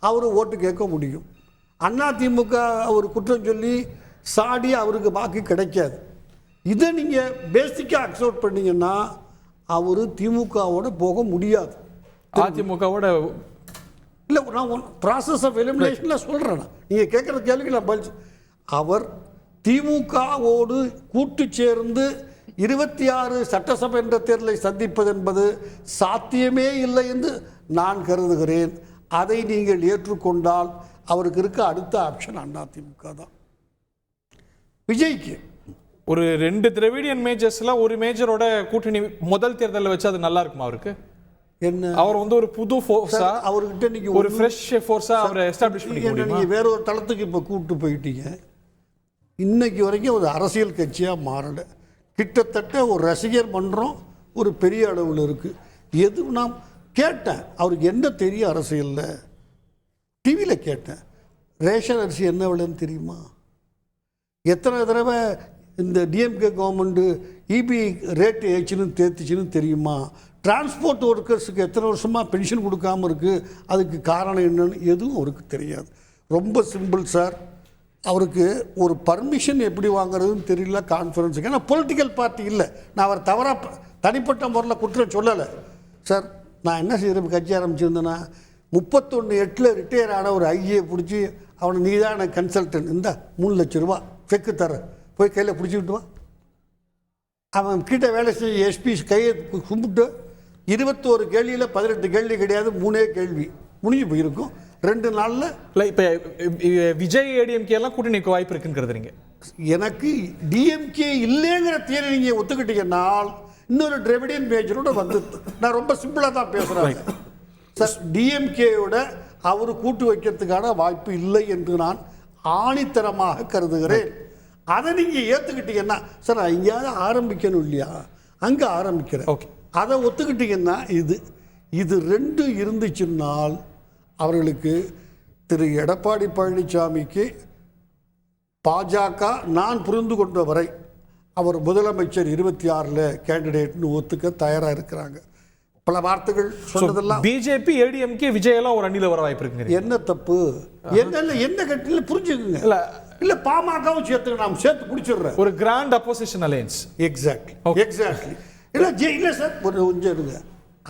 அவர் ஓட்டு கேட்க முடியும். அதிமுக அவர் குற்றம் சொல்லி சாடி அவருக்கு பாக்கி கிடைக்காது. இதை நீங்கள் பேசிக்காக அக்செப்ட் பண்ணீங்கன்னா அவர் திமுகவோட போக முடியாது. அதிமுகவோட இல்லை, நான் ப்ராசஸ் ஆஃப் எலிமினேஷனில் சொல்கிறேன். நீங்கள் கேட்குற கேள்விக்கு நான் பதில். அவர் திமுகவோடு கூட்டு சேர்ந்து 26 சட்டசபை என்ற தேர்தலை சந்திப்பது என்பது சாத்தியமே இல்லை என்று நான் கருதுகிறேன். அதை நீங்கள் ஏற்றுக்கொண்டால் அவருக்கு இருக்க அடுத்த ஆப்ஷன் அதிமுக தான். விஜய்க்கு ஒரு 2 திராவிடியன் மேஜர்ஸ்ல ஒரு மேஜரோட கூட்டணி முதல் தேர்தலில் வச்சு அது நல்லா இருக்குமா அவருக்கு? என்ன, அவர் வந்து ஒரு புது ஃபோர்ஸா, அவர்கிட்ட நீங்க ஒரு ஃப்ரெஷ் ஃபோர்ஸா அவரை எஸ்டாப்லிஷ் பண்ணிக்க முடியுமா? நீங்க வேற ஒரு தளத்துக்கு இப்போ கூப்பிட்டு போயிட்டீங்க. இன்னைக்கு வரைக்கும் ஒரு அரசியல் கட்சியாக மாறலை. கிட்டத்தட்ட ஒரு ரசிகர் மன்றம் ஒரு பெரிய அளவில் இருக்குது. எது நான் கேட்டேன், அவருக்கு என்ன தெரியும் அரசியலில்? டிவியில் கேட்டேன், ரேஷன் அரிசி என்ன விலைன்னு தெரியுமா? எத்தனை தடவை இந்த டிஎம்கே கவர்மெண்ட்டு இபி ரேட்டு ஏச்சுன்னு தேர்த்துச்சுன்னு தெரியுமா? டிரான்ஸ்போர்ட் ஒர்க்கர்ஸுக்கு எத்தனை வருஷமாக பென்ஷன் கொடுக்காமல் இருக்குது, அதுக்கு காரணம் என்னன்னு எதுவும் அவருக்கு தெரியாது. ரொம்ப சிம்பிள் சார். அவருக்கு ஒரு பர்மிஷன் எப்படி வாங்குறதுன்னு தெரியல கான்ஃபரன்ஸுக்கு. ஏன்னா பொலிட்டிக்கல் பார்ட்டி இல்லை. நான் அவர் தவறாக தனிப்பட்ட முறையில் குற்றம் சொல்லலை சார். நான் என்ன செய்கிறேன், கட்சி ஆரம்பிச்சிருந்தேன்னா 31/8 ரிட்டையர் ஆன ஒரு ஐஏ பிடிச்சி அவனை நீ தான் எனக்கு கன்சல்டன்ட், இந்த 3 லட்ச ரூபா செக்கு தர, போய் கையில் பிடிச்சிக்கிட்டு வா. அவன் கிட்ட வேலை செய்ய எஸ்பி கையை கும்பிட்டு 21 கேள்வியில் 18 கேள்வி கிடையாது, 3 கேள்வி முடிஞ்சு போயிருக்கும் 2 நாளில். இல்லை, இப்போ விஜய் ஏடிஎம்கே எல்லாம் கூட்டணிக்கு வாய்ப்பு இருக்குங்கிறது நீங்கள்? எனக்கு டிஎம்கே இல்லைங்கிற தியரி நீங்கள் ஒத்துக்கிட்டீங்கன்னால் இன்னொரு திராவிடியன் மேஜரோட வந்து, நான் ரொம்ப சிம்பிளாக தான் பேசுகிறேன் சார். டிஎம்கேயோட அவர் கூட்டு வைக்கிறதுக்கான வாய்ப்பு இல்லை என்று நான் ஆணித்தரமாக கருதுகிறேன். அதை நீங்கள் ஏற்றுக்கிட்டீங்கன்னா சார், நான் எங்கேயாவது ஆரம்பிக்கணும் இல்லையா, அங்கே ஆரம்பிக்கிறேன். ஓகே, அதை ஒத்துக்கிட்டீங்கன்னா இது 2 இருந்துச்சுன்னால் அவர்களுக்கு திரு எடப்பாடி பழனிசாமிக்கு பாஜக நான் புரிந்து கொண்ட வரை அவர் முதலமைச்சர் 26 கேண்டிடேட்னு ஒத்துக்க தயாராக இருக்கிறாங்க. பல வார்த்தைகள் சொன்னதெல்லாம் பிஜேபி ஏடிஎம்கே விஜய் எல்லாம் ஒரு அணியில் வர வாய்ப்பு இருக்கு. என்ன தப்பு என்ன கட்சியில் புரிஞ்சுக்குங்க. இல்ல பாமகவும் சேர்த்து நாம் சேர்த்து பிடிச்சிடுறேன். ஒரு கிராண்ட் அப்போசிஷன் அலையன்ஸ். எக்ஸாக்ட்லி. இல்லை சார், ஒரு கொஞ்சம் இருங்க.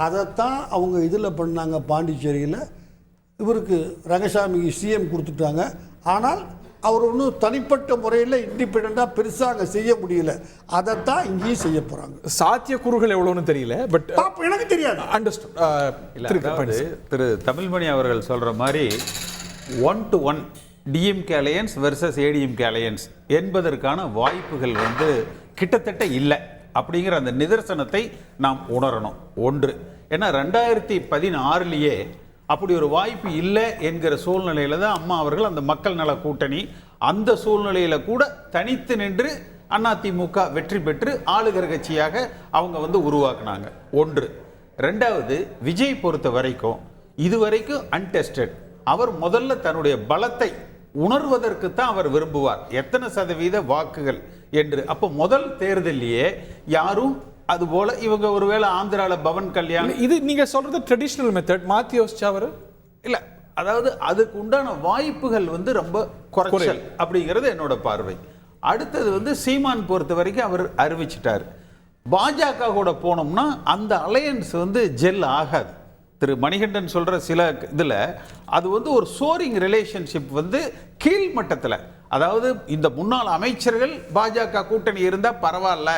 அதைத்தான் அவங்க இதில் பண்ணாங்க பாண்டிச்சேரியில். இவருக்கு ரங்கசாமிக்கு சிஎம் கொடுத்துட்டாங்க. ஆனால் அவர் ஒன்றும் தனிப்பட்ட முறையில் இண்டிபெண்டாக பெருசாக அங்கே செய்ய முடியல. அதைத்தான் இங்கேயும் செய்ய போகிறாங்க. சாத்தியக்கூறுகள் எவ்வளோன்னு தெரியல, பட் எனக்கு தெரியாது. திரு தமிழ்மணி அவர்கள் சொல்கிற மாதிரி 1 to 1 DMK alliance versus ADMK alliance என்பதற்கான வாய்ப்புகள் வந்து கிட்டத்தட்ட இல்லை அப்படிங்கிற அந்த நிதர்சனத்தை நாம் உணரணும். ஒன்று, ஏன்னா 2016 அப்படி ஒரு வாய்ப்பு இல்லை என்கிற சூழ்நிலையில தான் அம்மா அவர்கள் அந்த மக்கள் நல கூட்டணி அந்த சூழ்நிலையில கூட தனித்து நின்று அதிமுக வெற்றி பெற்று ஆளுகிற கட்சியாக அவங்க வந்து உருவாக்குனாங்க. ஒன்று. ரெண்டாவது, விஜய் பொறுத்த வரைக்கும் இதுவரைக்கும் அன்டெஸ்டட். அவர் முதல்ல தன்னுடைய பலத்தை உணர்வதற்கு தான் அவர் விரும்புவார், எத்தனை சதவீத வாக்குகள் என்று. அப்போ முதல் தேர்தலிலேயே யாரும் அது போல இவங்க ஒருவேளை ஆந்திரால பவன் கல்யாண், இது நீங்க சொல்றது ட்ரெடிஷனல் மெத்தட் மாத்தி யோசிச்சா அவரு இல்ல, அதாவது அதுக்கு உண்டான வாய்ப்புகள் வந்து ரொம்ப குறைச்சல் அப்படிங்கிறது என்னோட பார்வை. அடுத்தது வந்து சீமான் பொறுத்த வரைக்கும் அவர் அறிவிச்சிட்டார், பாஜக கூட போனோம்னா அந்த அலையன்ஸ் வந்து ஜெல் ஆகாது. திரு மணிகண்டன் சொல்ற சில இதுல அது வந்து ஒரு சோரிங் ரிலேஷன்ஷிப் வந்து கீழ் மட்டத்தில், அதாவது இந்த முன்னாள் அமைச்சர்கள் பாஜக கூட்டணி இருந்தா பரவாயில்ல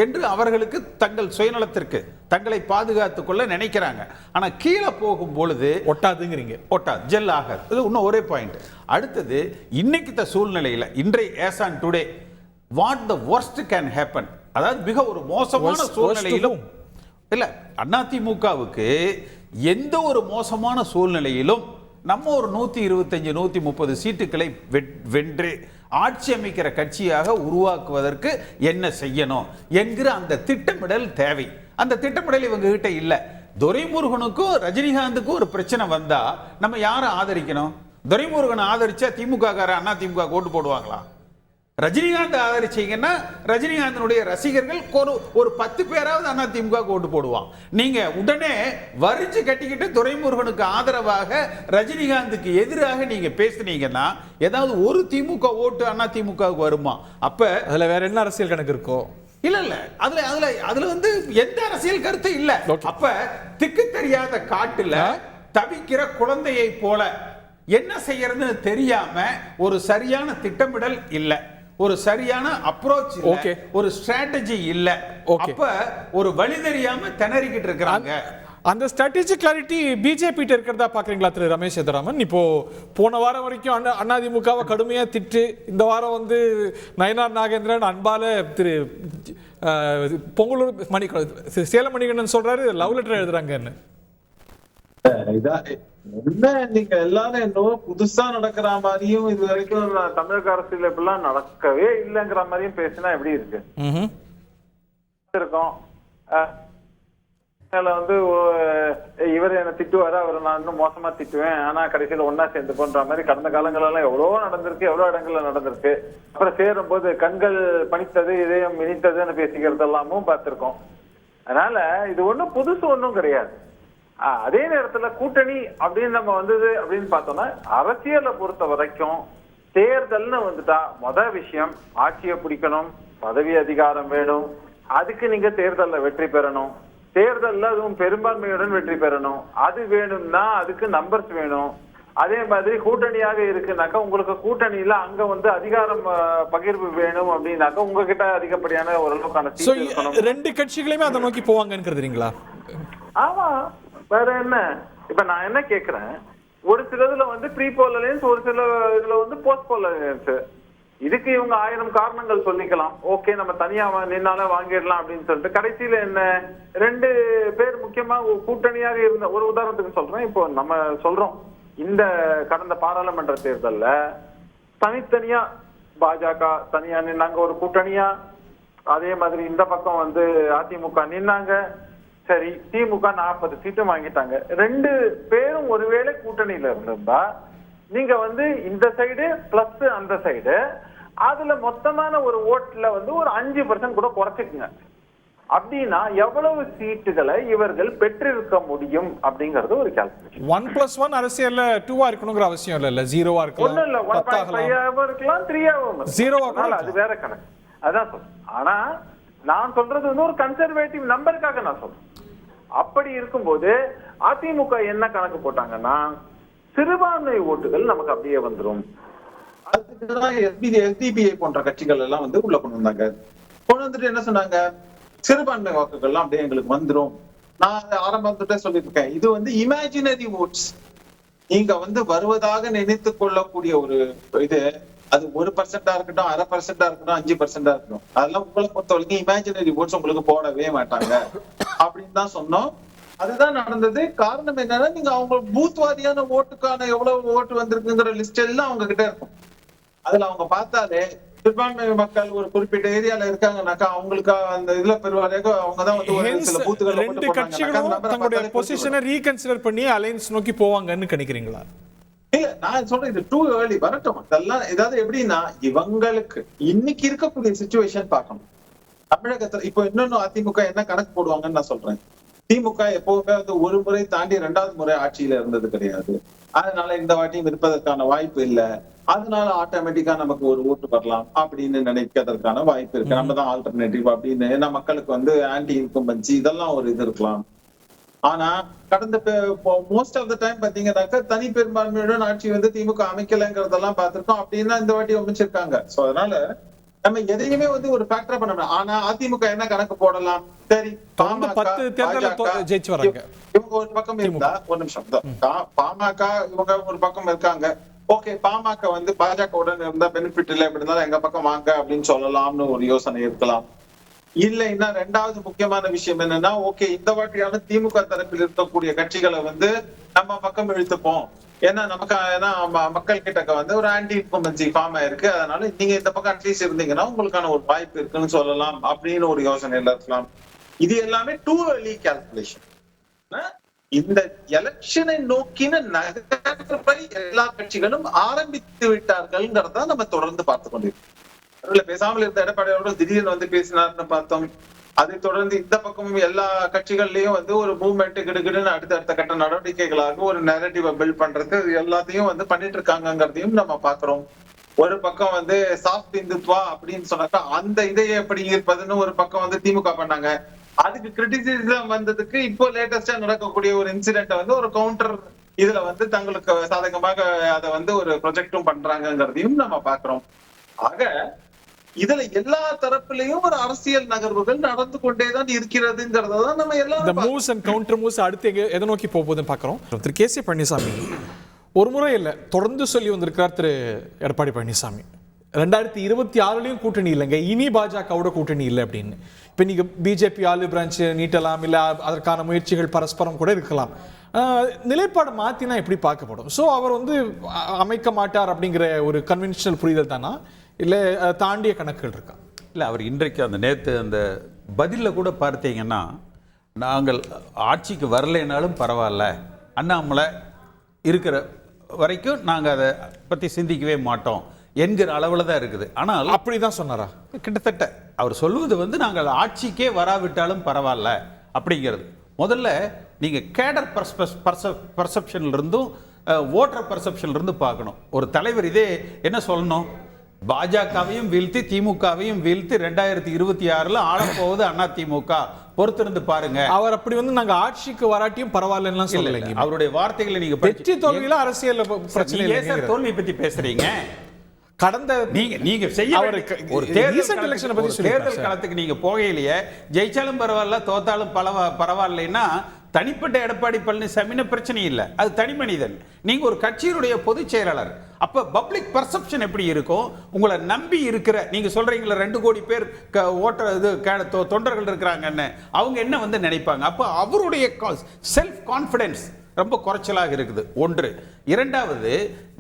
என்று அவர்களுக்கு தங்கள் சுயநலத்திற்கு தங்களை பாதுகாத்துக் கொள்ள நினைக்கிறாங்க. ஆனா கீழே போகும் பொழுது ஒட்டாதுங்கிறீங்க. ஒட்டாது, ஜெல் ஆகாது. இது இன்னும் ஒரே பாயிண்ட். அடுத்தது, இன்னைக்கு சூழ்நிலையில் இன்றைய as on today what the worst can happen, அதாவது மிக ஒரு மோசமான சூழ்நிலையிலும் இல்ல அதிமுகவுக்கு எந்த ஒரு மோசமான சூழ்நிலையிலும் நம்ம ஒரு 125 130 சீட்டுகளை வென்று ஆட்சி அமைக்கிற கட்சியாக உருவாக்குவதற்கு என்ன செய்யணும் என்கிற அந்த திட்டமிடல் தேவை. அந்த திட்டமிடல் இவங்க கிட்ட இல்ல. துரைமுருகனுக்கும் ரஜினிகாந்துக்கும் ஒரு பிரச்சனை வந்தா நம்ம யாரை ஆதரிக்கணும்? துரைமுருகனை ஆதரிச்சா திமுக அதிமுக ஓட்டு போடுவாங்களா? ரஜினிகாந்த் ஆதரிச்சீங்கன்னா ரஜினிகாந்தனுடைய ரசிகர்கள் ஒரு 10 பேராவது அதிமுக ஓட்டு போடுவான். நீங்க உடனே வரிச்சு கட்டிக்கிட்டு துரைமுருகனுக்கு ஆதரவாக ரஜினிகாந்துக்கு எதிராக நீங்க பேசுனீங்கன்னா ஏதாவது ஒரு திமுக ஓட்டு அதிமுகவுக்கு வருமா? அப்ப அதுல வேற என்ன அரசியல் கணக்கு இருக்கோ? இல்ல அதுல வந்து எந்த அரசியல் கருத்து இல்ல. அப்ப திக்கு தெரியாத காட்டுல தவிக்கிற குழந்தையை போல என்ன செய்யறதுன்னு தெரியாம ஒரு சரியான திட்டமிடல் இல்ல, ஒரு சரியான அப்ரோச் இல்ல, ஒரு ஸ்ட்ராட்டஜி இல்ல. அப்ப ஒரு வழி தெரியாம திணறிக்கிட்டு இருக்காங்க. அந்த ஸ்ட்ராட்டஜி கிளாரிட்டி பிஜேபி இருக்கிறதா பாக்குறீங்களா திரு ரமேஷ் சேதுராமன்? இப்போ போன வாரம் வரைக்கும் அதிமுகவை கடுமையா திட்டு, இந்த வாரம் வந்து நயனார் நாகேந்திரன் அன்பால திரு பொங்கலூர் சேலம் மணிகண்டன் சொல்றாரு லவ் லெட்டர் எழுதுறாங்கன்னு. என்ன நீங்க எல்லாரும் என்னவோ புதுசா நடக்கிற மாதிரியும் இது வரைக்கும் தமிழக அரசியல் இப்படிலாம் நடக்கவே இல்லைங்கிற மாதிரியும் பேசினா எப்படி இருக்கு இருக்கும்? வந்து இவர் என்ன திட்டுவாரு, அவரை நான் இன்னும் மோசமா திட்டுவேன், ஆனா கடைசியில ஒன்னா சேர்ந்து போன்ற மாதிரி கடந்த காலங்களெல்லாம் எவ்வளவோ நடந்திருக்கு, எவ்வளவு இடங்கள்ல நடந்திருக்கு. அப்புறம் சேரும் போது கண்கள் பணித்தது இதயம் இனித்ததுன்னு பேசிக்கிறது எல்லாமும் பார்த்திருக்கோம். அதனால இது ஒண்ணும் புதுசு ஒன்றும் கிடையாது. அதே நேரத்துல கூட்டணி அப்படின்னு நம்ம வந்தது அப்படின்னு பார்த்தோம்னா அரசியலை பொறுத்த வரைக்கும் தேர்தல்னு வந்துட்டா விஷயம் ஆட்சியை பிடிக்கணும், பதவி அதிகாரம் வேணும், அதுக்கு நீங்க தேர்தல்ல வெற்றி பெறணும், தேர்தல்ல அதுவும் பெரும்பான்மையுடன் வெற்றி பெறணும். அது வேணும்னா அதுக்கு நம்பர்ஸ் வேணும். அதே மாதிரி கூட்டணியாக இருக்குனாக்கா உங்களுக்கு கூட்டணியில அங்க வந்து அதிகாரம் பகிர்வு வேணும் அப்படின்னாக்கா உங்ககிட்ட அதிகப்படியான ஓரளவுக்கான ரெண்டு கட்சிகளையுமே அதை நோக்கி போவாங்கன்னு. ஆமா, வேற என்ன? இப்ப நான் என்ன கேக்குறேன், ஒரு சிலதுல வந்து ப்ரீ போல் அலையன்ஸ், ஒரு சில இதுல வந்து போஸ்ட் போல் அலையன்ஸ். இதுக்கு இவங்க 1000 காரணங்கள் சொல்லிக்கலாம். ஓகே, நம்ம தனியா நின்னால வாங்கிடலாம் அப்படின்னு சொல்லிட்டு கடைசியில என்ன 2 பேர் முக்கியமா கூட்டணியாக இருந்த ஒரு உதாரணத்துக்கு சொல்றேன். இப்போ நம்ம சொல்றோம் இந்த கடந்த பாராளுமன்ற தேர்தல்ல தனித்தனியா பாஜக தனியா நின்னாங்க ஒரு கூட்டணியா, அதே மாதிரி இந்த பக்கம் வந்து அதிமுக நின்னாங்க. சரி, திமுக 40 சீட்டும் வாங்கிட்டாங்க. 2 பேரும் ஒருவேளை கூட்டணியில இருந்திருந்தா நீங்க வந்து இந்த சைடு பிளஸ் அந்த சைடு அதுல மொத்தமான ஒரு ஓட்டுல வந்து ஒரு 5% கூட குறைச்சிக்குங்க. அப்படின்னா எவ்வளவு சீட்டுகளை இவர்கள் பெற்றிருக்க முடியும் அப்படிங்கறது ஒரு கால்குலேஷன். 1+1 அரசியல்ல 2 இருக்கணுங்கிற அவசியம் இல்ல, 0 இருக்கலாம், ஒண்ணும் இல்ல, 1.5 இருக்கலாம், 3 0 அது வேற கணக்கு. அதான் சொல்றேன். ஆனா நான் சொல்றது வந்து ஒரு கன்சர்வேட்டிவ் நம்பருக்காக நான் சொல்றேன். அப்படி இருக்கும்போது அதிமுக என்ன கணக்கு போட்டாங்கன்னா சிறுபான்மை ஓட்டுகள் நமக்கு அப்படியே வந்துடும். அதுக்குதான் எஸ்டிபிஐ போன்ற கட்சிகள் எல்லாம் வந்து உள்ள கொண்டு வந்தாங்க. கொண்டு வந்துட்டு என்ன சொன்னாங்க, சிறுபான்மை வாக்குகள்லாம் அப்படியே எங்களுக்கு வந்துடும். நான் ஆரம்பத்துட்டே சொல்லியிருக்கேன், இது வந்து இமேஜினரி ஓட்ஸ். நீங்க வந்து வருவதாக நினைத்து கொள்ளக்கூடிய ஒரு இது, அது 1% இருக்கட்டும், 0.5% இருக்கட்டும், 5% இருக்கட்டும், அதெல்லாம் உங்களை பொறுத்த வரைக்கும் இமேஜினரி ஓட்ஸ் உங்களுக்கு போடவே மாட்டாங்க அப்படின்னு தான் சொன்னோம். அதுதான் நடந்தது. காரணம் என்னன்னா, நீங்க அவங்க பூத்வாதியான ஓட்டுக்கான எவ்வளவு ஓட்டு வந்திருக்குங்கிற லிஸ்ட் எல்லாம் அவங்க கிட்ட இருக்கும். அதுல அவங்க பார்த்தாலே சிறுபான்மை மக்கள் ஒரு குறிப்பிட்ட ஏரியால இருக்காங்கனாக்கா அவங்களுக்கு அந்த இதுல பெருவாரியாக அவங்கதான் வந்து ஒரு சில பூத்துகளை ரெண்டு கட்சிகளும் தங்களுடைய பொசிஷனை ரீகன்சிடர் பண்ணி அலையன்ஸ் நோக்கி போவாங்கன்னு நினைக்கிறீங்களா? இல்ல, நான் சொல்றேன் இது டூ ஏர்லி, வரட்டும். அதெல்லாம் ஏதாவது எப்படின்னா, இவங்களுக்கு இன்னைக்கு இருக்கக்கூடிய சிச்சுவேஷன் பார்க்கணும். தமிழகத்துல இப்ப இன்னொன்னு அதிமுக என்ன கணக்கு போடுவாங்கன்னு நான் சொல்றேன். திமுக எப்பவுமே வந்து ஒரு முறை தாண்டி 2வது முறை ஆட்சியில இருந்தது கிடையாது. அதனால இந்த வாட்டியும் இருப்பதற்கான வாய்ப்பு இல்லை. அதனால ஆட்டோமேட்டிக்கா நமக்கு ஒரு ஓட்டு வரலாம் அப்படின்னு நினைக்கிறதுக்கான வாய்ப்பு இருக்கு. நம்ம தான் ஆல்டர்னேட்டிவ் அப்படின்னு, ஏன்னா மக்களுக்கு வந்து ஆன்டி இன்கம்பன்சி இதெல்லாம் ஒரு இது இருக்கலாம். ஆனா கடந்த மோஸ்ட் ஆஃப் த டைம் பாத்தீங்கன்னாக்கா தனி பெரும்பான்மையுடன் ஆட்சி வந்து திமுக அமைக்கலங்கிறதெல்லாம் பார்த்திருக்கோம். அப்படின்னா இந்த வாட்டி அமைச்சிருக்காங்க. சோ அதனால நம்ம எதையுமே வந்து ஒரு ஃபேக்டரா பண்ண முடியும். ஆனா அதிமுக என்ன கணக்கு போடலாம்? சரி, இவங்க ஒரு பக்கம் இருந்தா, ஒரு நிமிஷம், பாமக இவங்க ஒரு பக்கம் இருக்காங்க. ஓகே, பாமக வந்து பாஜக உடன் இருந்தா பெனிஃபிட் இல்லை, எப்படி இருந்தாலும் எங்க பக்கம் வாங்க அப்படின்னு சொல்லலாம்னு ஒரு யோசனை இருக்கலாம். இல்லைன்னா 2வது முக்கியமான விஷயம் என்னன்னா, ஓகே இந்த வாட்டியான திமுக தரப்பில் இருக்கக்கூடிய கட்சிகளை வந்து நம்ம பக்கம் இழுத்துப்போம். ஏன்னா நமக்கு மக்கள் கிட்ட வந்து ஒரு ஆன்டி இன்கம்பன்சி ஃபார்ம் ஆயிருக்கு. அதனால நீங்க இந்த பக்கம் அட்லீஸ்ட் இருந்தீங்கன்னா உங்களுக்கான ஒரு வாய்ப்பு இருக்குன்னு சொல்லலாம் அப்படின்னு ஒரு யோசனையில இருக்கலாம். இது எல்லாமே டூ ஏர்லி கால்குலேஷன். இந்த எலெக்ஷனை நோக்கின நகர்வை எல்லா கட்சிகளும் ஆரம்பித்து விட்டார்கள்ங்கிறத நம்ம தொடர்ந்து பார்த்து கொண்டிருக்கோம். பேசாமல் இருந்த எடப்பாடியோட திடீர்னு வந்து பேசினார்னு பார்த்தோம். அதை தொடர்ந்து இந்த பக்கமும் எல்லா கட்சிகள்லயும் வந்து ஒரு மூவ்மெண்ட் கிடுகிடுன்னு அடுத்த கட்ட நடவடிக்கைகளாக ஒரு நெரேட்டிவ் பில்ட் பண்றது எல்லாத்தையும் வந்து பண்ணிட்டு இருக்காங்கிறதையும் நம்ம பாக்குறோம். ஒரு பக்கம் வந்து சாஃப்ட் இந்துத்வா அப்படின்னு சொன்னாக்கா அந்த இதையே எப்படி இருப்பதுன்னு ஒரு பக்கம் வந்து திமுக பண்ணாங்க. அதுக்கு கிரிட்டிசிசம் வந்ததுக்கு இப்போ லேட்டஸ்டா நடக்கக்கூடிய ஒரு இன்சிடென்ட் வந்து ஒரு கவுண்டர் இதுல வந்து தங்களுக்கு சாதகமாக அதை வந்து ஒரு ப்ரொஜெக்டும் பண்றாங்கிறதையும் நம்ம பாக்குறோம். ஆக இதுல எல்லா தரப்பிலையும் ஒரு அரசியல் நகர்வுகள் நடந்து கொண்டேதான் இருக்கிறதுங்கிறதான் நம்ம எல்லாம் மூவ்ஸ் அண்ட் கவுண்டர் மூவ்ஸ் அடுத்து எதை நோக்கி போகுதுன்னு பாக்குறோம். திரு கே.சி. பழனிசாமி ஒரு முறை இல்லை, தொடர்ந்து சொல்லி வந்திருக்கிறார் திரு எடப்பாடி பழனிசாமி. 2026 கூட்டணி இல்லைங்க, இனி பாஜகவோட கூட்டணி இல்லை அப்படின்னு. இப்போ நீங்க பிஜேபி ஆலு பிரான்ச் நீட்டலாம், இல்லை அதற்கான முயற்சிகள் பரஸ்பரம் கூட இருக்கலாம். நிலைப்பாடு மாத்தினா எப்படி பார்க்கப்படும்? ஸோ அவர் வந்து அமைக்க மாட்டார் அப்படிங்கிற ஒரு கன்வென்ஷனல் புரிதல் தானா, இல்லை தாண்டிய கணக்குகள் இருக்கா? இல்லை, அவர் இன்றைக்கு அந்த நேற்று அந்த பதிலில் கூட பார்த்தீங்கன்னா, நாங்கள் ஆட்சிக்கு வரலைனாலும் பரவாயில்ல, அண்ணாமலை இருக்கிற வரைக்கும் நாங்கள் அதை பற்றி சிந்திக்கவே மாட்டோம் என்கிற அளவில் தான் இருக்குது. ஆனால் அப்படி தான் சொன்னாரா? கிட்டத்தட்ட அவர் சொல்வது வந்து நாங்கள் ஆட்சிக்கே வராவிட்டாலும் பரவாயில்ல அப்படிங்கிறது. முதல்ல நீங்கள் கேடர் பர்செப்ஷன்ல இருந்தும் ஓட்டர் பர்செப்ஷன்ல இருந்து பார்க்கணும். ஒரு தலைவர் இதே என்ன சொல்லணும், பாஜகவையும் வீழ்த்தி திமுகவையும் வீழ்த்தி 2026 ஆளப்போவது அதிமுக, பொறுத்திருந்து பாருங்க. அவர் அப்படி வந்து நாங்க ஆட்சிக்கு வராட்டியும் பரவாயில்ல சொல்லலைங்க. அவருடைய வார்த்தைகளை நீங்க வெற்றி தோல்வியில அரசியல் பிரச்சனை இல்லை. தோல்வி பத்தி பேசுறீங்க. கடந்த நீங்க செய்ய ஒரு தேர்தல் களத்துக்கு நீங்க போகையிலேயே ஜெயிச்சாலும் பரவாயில்ல தோத்தாலும் பரவாயில்லைன்னா தனிப்பட்ட எடப்பாடி பழனிசாமின்னு பிரச்சனை இல்லை, அது தனி மனிதன். நீங்க ஒரு கட்சியினுடைய பொதுச் செயலாளர். அப்ப பப்ளிக் பர்செப்ஷன் எப்படி இருக்கும்? உங்களை நம்பி இருக்கிற நீங்க சொல்றீங்களா 2 கோடி பேர் தொண்டர்கள் இருக்கிறாங்கன்னு, அவங்க என்ன வந்து நினைப்பாங்க? அப்ப அவருடைய செல்ஃப் கான்பிடன்ஸ் ரொம்ப குறைச்சலாக இருக்குது. ஒன்று. இரண்டாவது,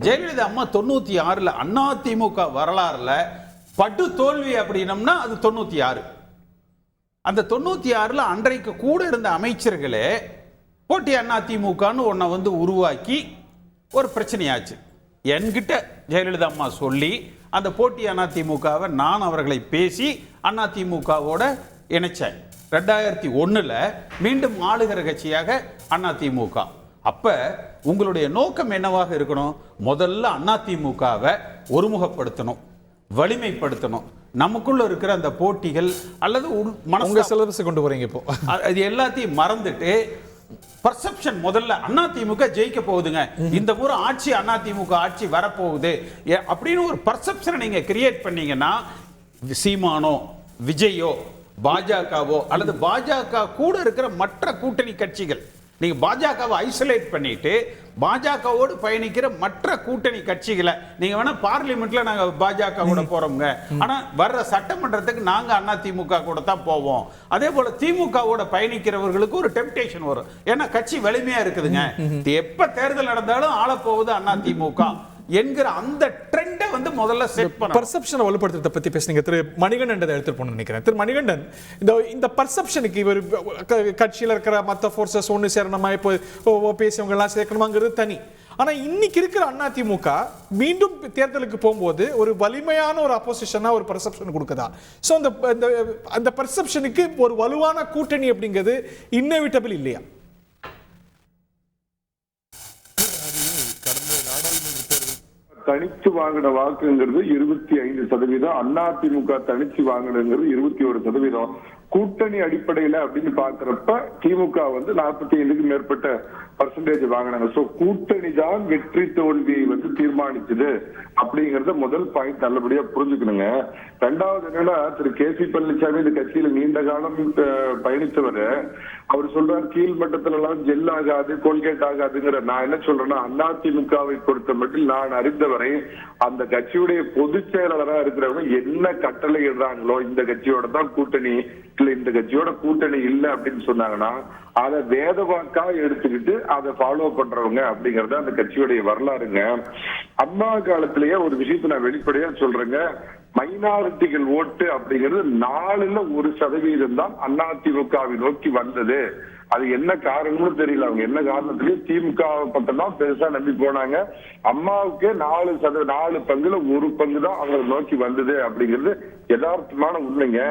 ஜெயலலிதா அம்மா 96 அதிமுக வரலாறுல படு தோல்வி அப்படின்னம்னா அது 96. அந்த 96 அன்றைக்கு கூட இருந்த அமைச்சர்களே போட்டி அதிமுகன்னு ஒன்றை வந்து உருவாக்கி ஒரு பிரச்சனையாச்சு. என்கிட்ட ஜெயலலிதா அம்மா சொல்லி அந்த போட்டி அதிமுகவை நான் அவர்களை பேசி அதிமுகவோட இணைச்சேன். 2001 மீண்டும் ஆளுகிற கட்சியாக அதிமுக. அப்ப உங்களுடைய நோக்கம் என்னவாக இருக்கணும்? முதல்ல அதிமுகவை ஒருமுகப்படுத்தணும், வலிமைப்படுத்தணும். நமக்குள்ள இருக்கிற அந்த போட்டிகள் அல்லது உங்க சிலபஸ் கொண்டு வரீங்க இப்போ, அது எல்லாத்தையும் மறந்துட்டு பர்செப்ஷன் முதல்ல அதிமுக ஜெயிக்க போகுதுங்க, இந்த முறை ஆட்சி அதிமுக ஆட்சி வரப்போகுது அப்படின்னு ஒரு பர்செப்ஷனை நீங்க கிரியேட் பண்ணீங்கன்னா சீமானோ விஜயோ பாஜகவோ அல்லது பாஜக கூட இருக்கிற மற்ற கூட்டணி கட்சிகள் நீங்க பாஜகவை ஐசோலேட் பண்ணிட்டு பாஜகவோடு பயணிக்கிற மற்ற கூட்டணி கட்சிகளை நீங்க வேணா பார்லிமெண்ட்ல நாங்க பாஜக கூட போறோங்க, ஆனா வர்ற சட்டமன்றத்துக்கு நாங்க அதிமுக கூட தான் போவோம். அதே போல திமுகவோட பயணிக்கிறவர்களுக்கு ஒரு டெம்ப்டேஷன் வரும், ஏன்னா கட்சி வலிமையா இருக்குதுங்க, எப்ப தேர்தல் நடந்தாலும் ஆளப்போகுது அதிமுக என்கிற அந்த ட்ரெண்டை வந்து முதல்ல செட் பண்ண பர்செப்ஷனை வலுப்படுத்துறத பத்தி பேசுனீங்க. திரு மணிகண்டன் எடுத்துட்டு போன நினைக்கிறேன். திரு மணிகண்டன், இந்த பர்செப்ஷனுக்கு இவர் கட்சியில் இருக்கிற மற்ற ஃபோர்ஸஸ் ஒன்று சேரணுமா, இப்போ பேசியவங்க எல்லாம் சேர்க்கணுமாங்கிறது தனி. ஆனா இன்னைக்கு இருக்கிற அதிமுக மீண்டும் தேர்தலுக்கு போகும்போது ஒரு வலிமையான ஒரு அப்போசிஷனா ஒரு பர்செப்ஷன் கொடுக்குதா? ஸோ அந்த பர்செப்ஷனுக்கு ஒரு வலுவான கூட்டணி அப்படிங்கிறது இன்னெவிட்டபிள் இல்லையா? தனிச்சு வாங்கின வாக்குங்கிறது 25%, அதிமுக தனிச்சு வாங்கினங்கிறது 21%. கூட்டணி அடிப்படையில அப்படின்னு பாக்குறப்ப திமுக வந்து 45க்கு மேற்பட்ட பர்சன்டேஜ் வாங்கினாங்க. சோ கூட்டணி தான் வெற்றி தோல்வியை வந்து தீர்மானிச்சது அப்படிங்கறத முதல் பாயிண்ட் நல்லபடியா புரிஞ்சுக்கணுங்க. ரெண்டாவது என்னன்னா, திரு கே.சி. பழனிசாமி இந்த கட்சியில நீண்ட காலம் பயணித்தவர். அவர் சொல்றாரு கீழ் மட்டத்துல எல்லாம் ஜெல் ஆகாது, கோல்கேட் ஆகாதுங்கிற. நான் என்ன சொல்றேன்னா, அதிமுகவை பொறுத்த மட்டும் நான் அறிந்தவரை அந்த கட்சியுடைய பொதுச் செயலாளராக இருக்கிறவங்க என்ன கட்டளை இடுறாங்களோ, இந்த கட்சியோட தான் கூட்டணி இல்ல இந்த கட்சியோட கூட்டணி இல்ல அப்படின்னு சொன்னாங்கன்னா அதை வேத வாக்கா எடுத்துக்கிட்டு அதை ஃபாலோ பண்றவங்க அப்படிங்கறத அந்த கட்சியுடைய வரலாறுங்க. அம்மா காலத்திலேயே ஒரு விஷயத்தை நான் வெளிப்படையா சொல்றேங்க, மைனாரிட்டிகள் ஓட்டு அப்படிங்கிறது 4% தான் அதிமுகவை நோக்கி வந்தது. அது என்ன காரணம்னு தெரியல, அவங்க என்ன காரணத்திலயும் திமுக பக்கம் தான் பெருசா நம்பி போனாங்க. அம்மாவுக்கே 4 பங்குல 1 பங்கு தான் அவங்களை நோக்கி வந்தது அப்படிங்கிறது யதார்த்தமான உண்மைங்க.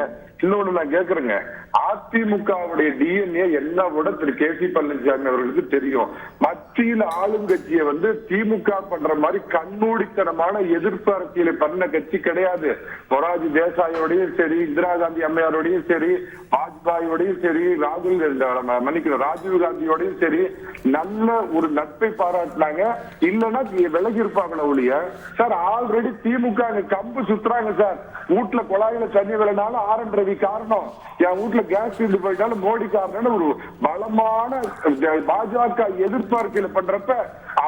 இன்னொன்னு நான் கேக்குறேங்க, அதிமுகவுடைய டிஎன்ஏ என்ன விட திரு கே.சி. பழனிசாமி அவர்களுக்கு தெரியும். மத்தியில் ஆளுங்கட்சியை வந்து திமுக பண்ற மாதிரி கண்மூடித்தனமான எதிர்ப்பு அரசியலை பண்ண கட்சி கிடையாது. மொரார்ஜி தேசாயோடையும் சரி, இந்திரா காந்தி அம்மையாரோடையும் சரி, வாஜ்பாயோடையும் சரி, ராஜீவ் காந்தியோடையும் சரி நல்ல ஒரு நட்பை பாராட்டினாங்க. இல்லைன்னா விலகி இருப்பாங்களே ஒழிய. சார் ஆல்ரெடி திமுக கம்பு சுத்துறாங்க சார். வீட்டுல குழாயில தண்ணி விளைனாலும் ஆர்.என். ரவி காரணம், என் வீட்டுல கேஸ் தீர்ந்து போயிட்டாலும் மோடி காரணம். ஒரு பலமான பாஜக எதிர்ப்பு அரசியல பண்றப்ப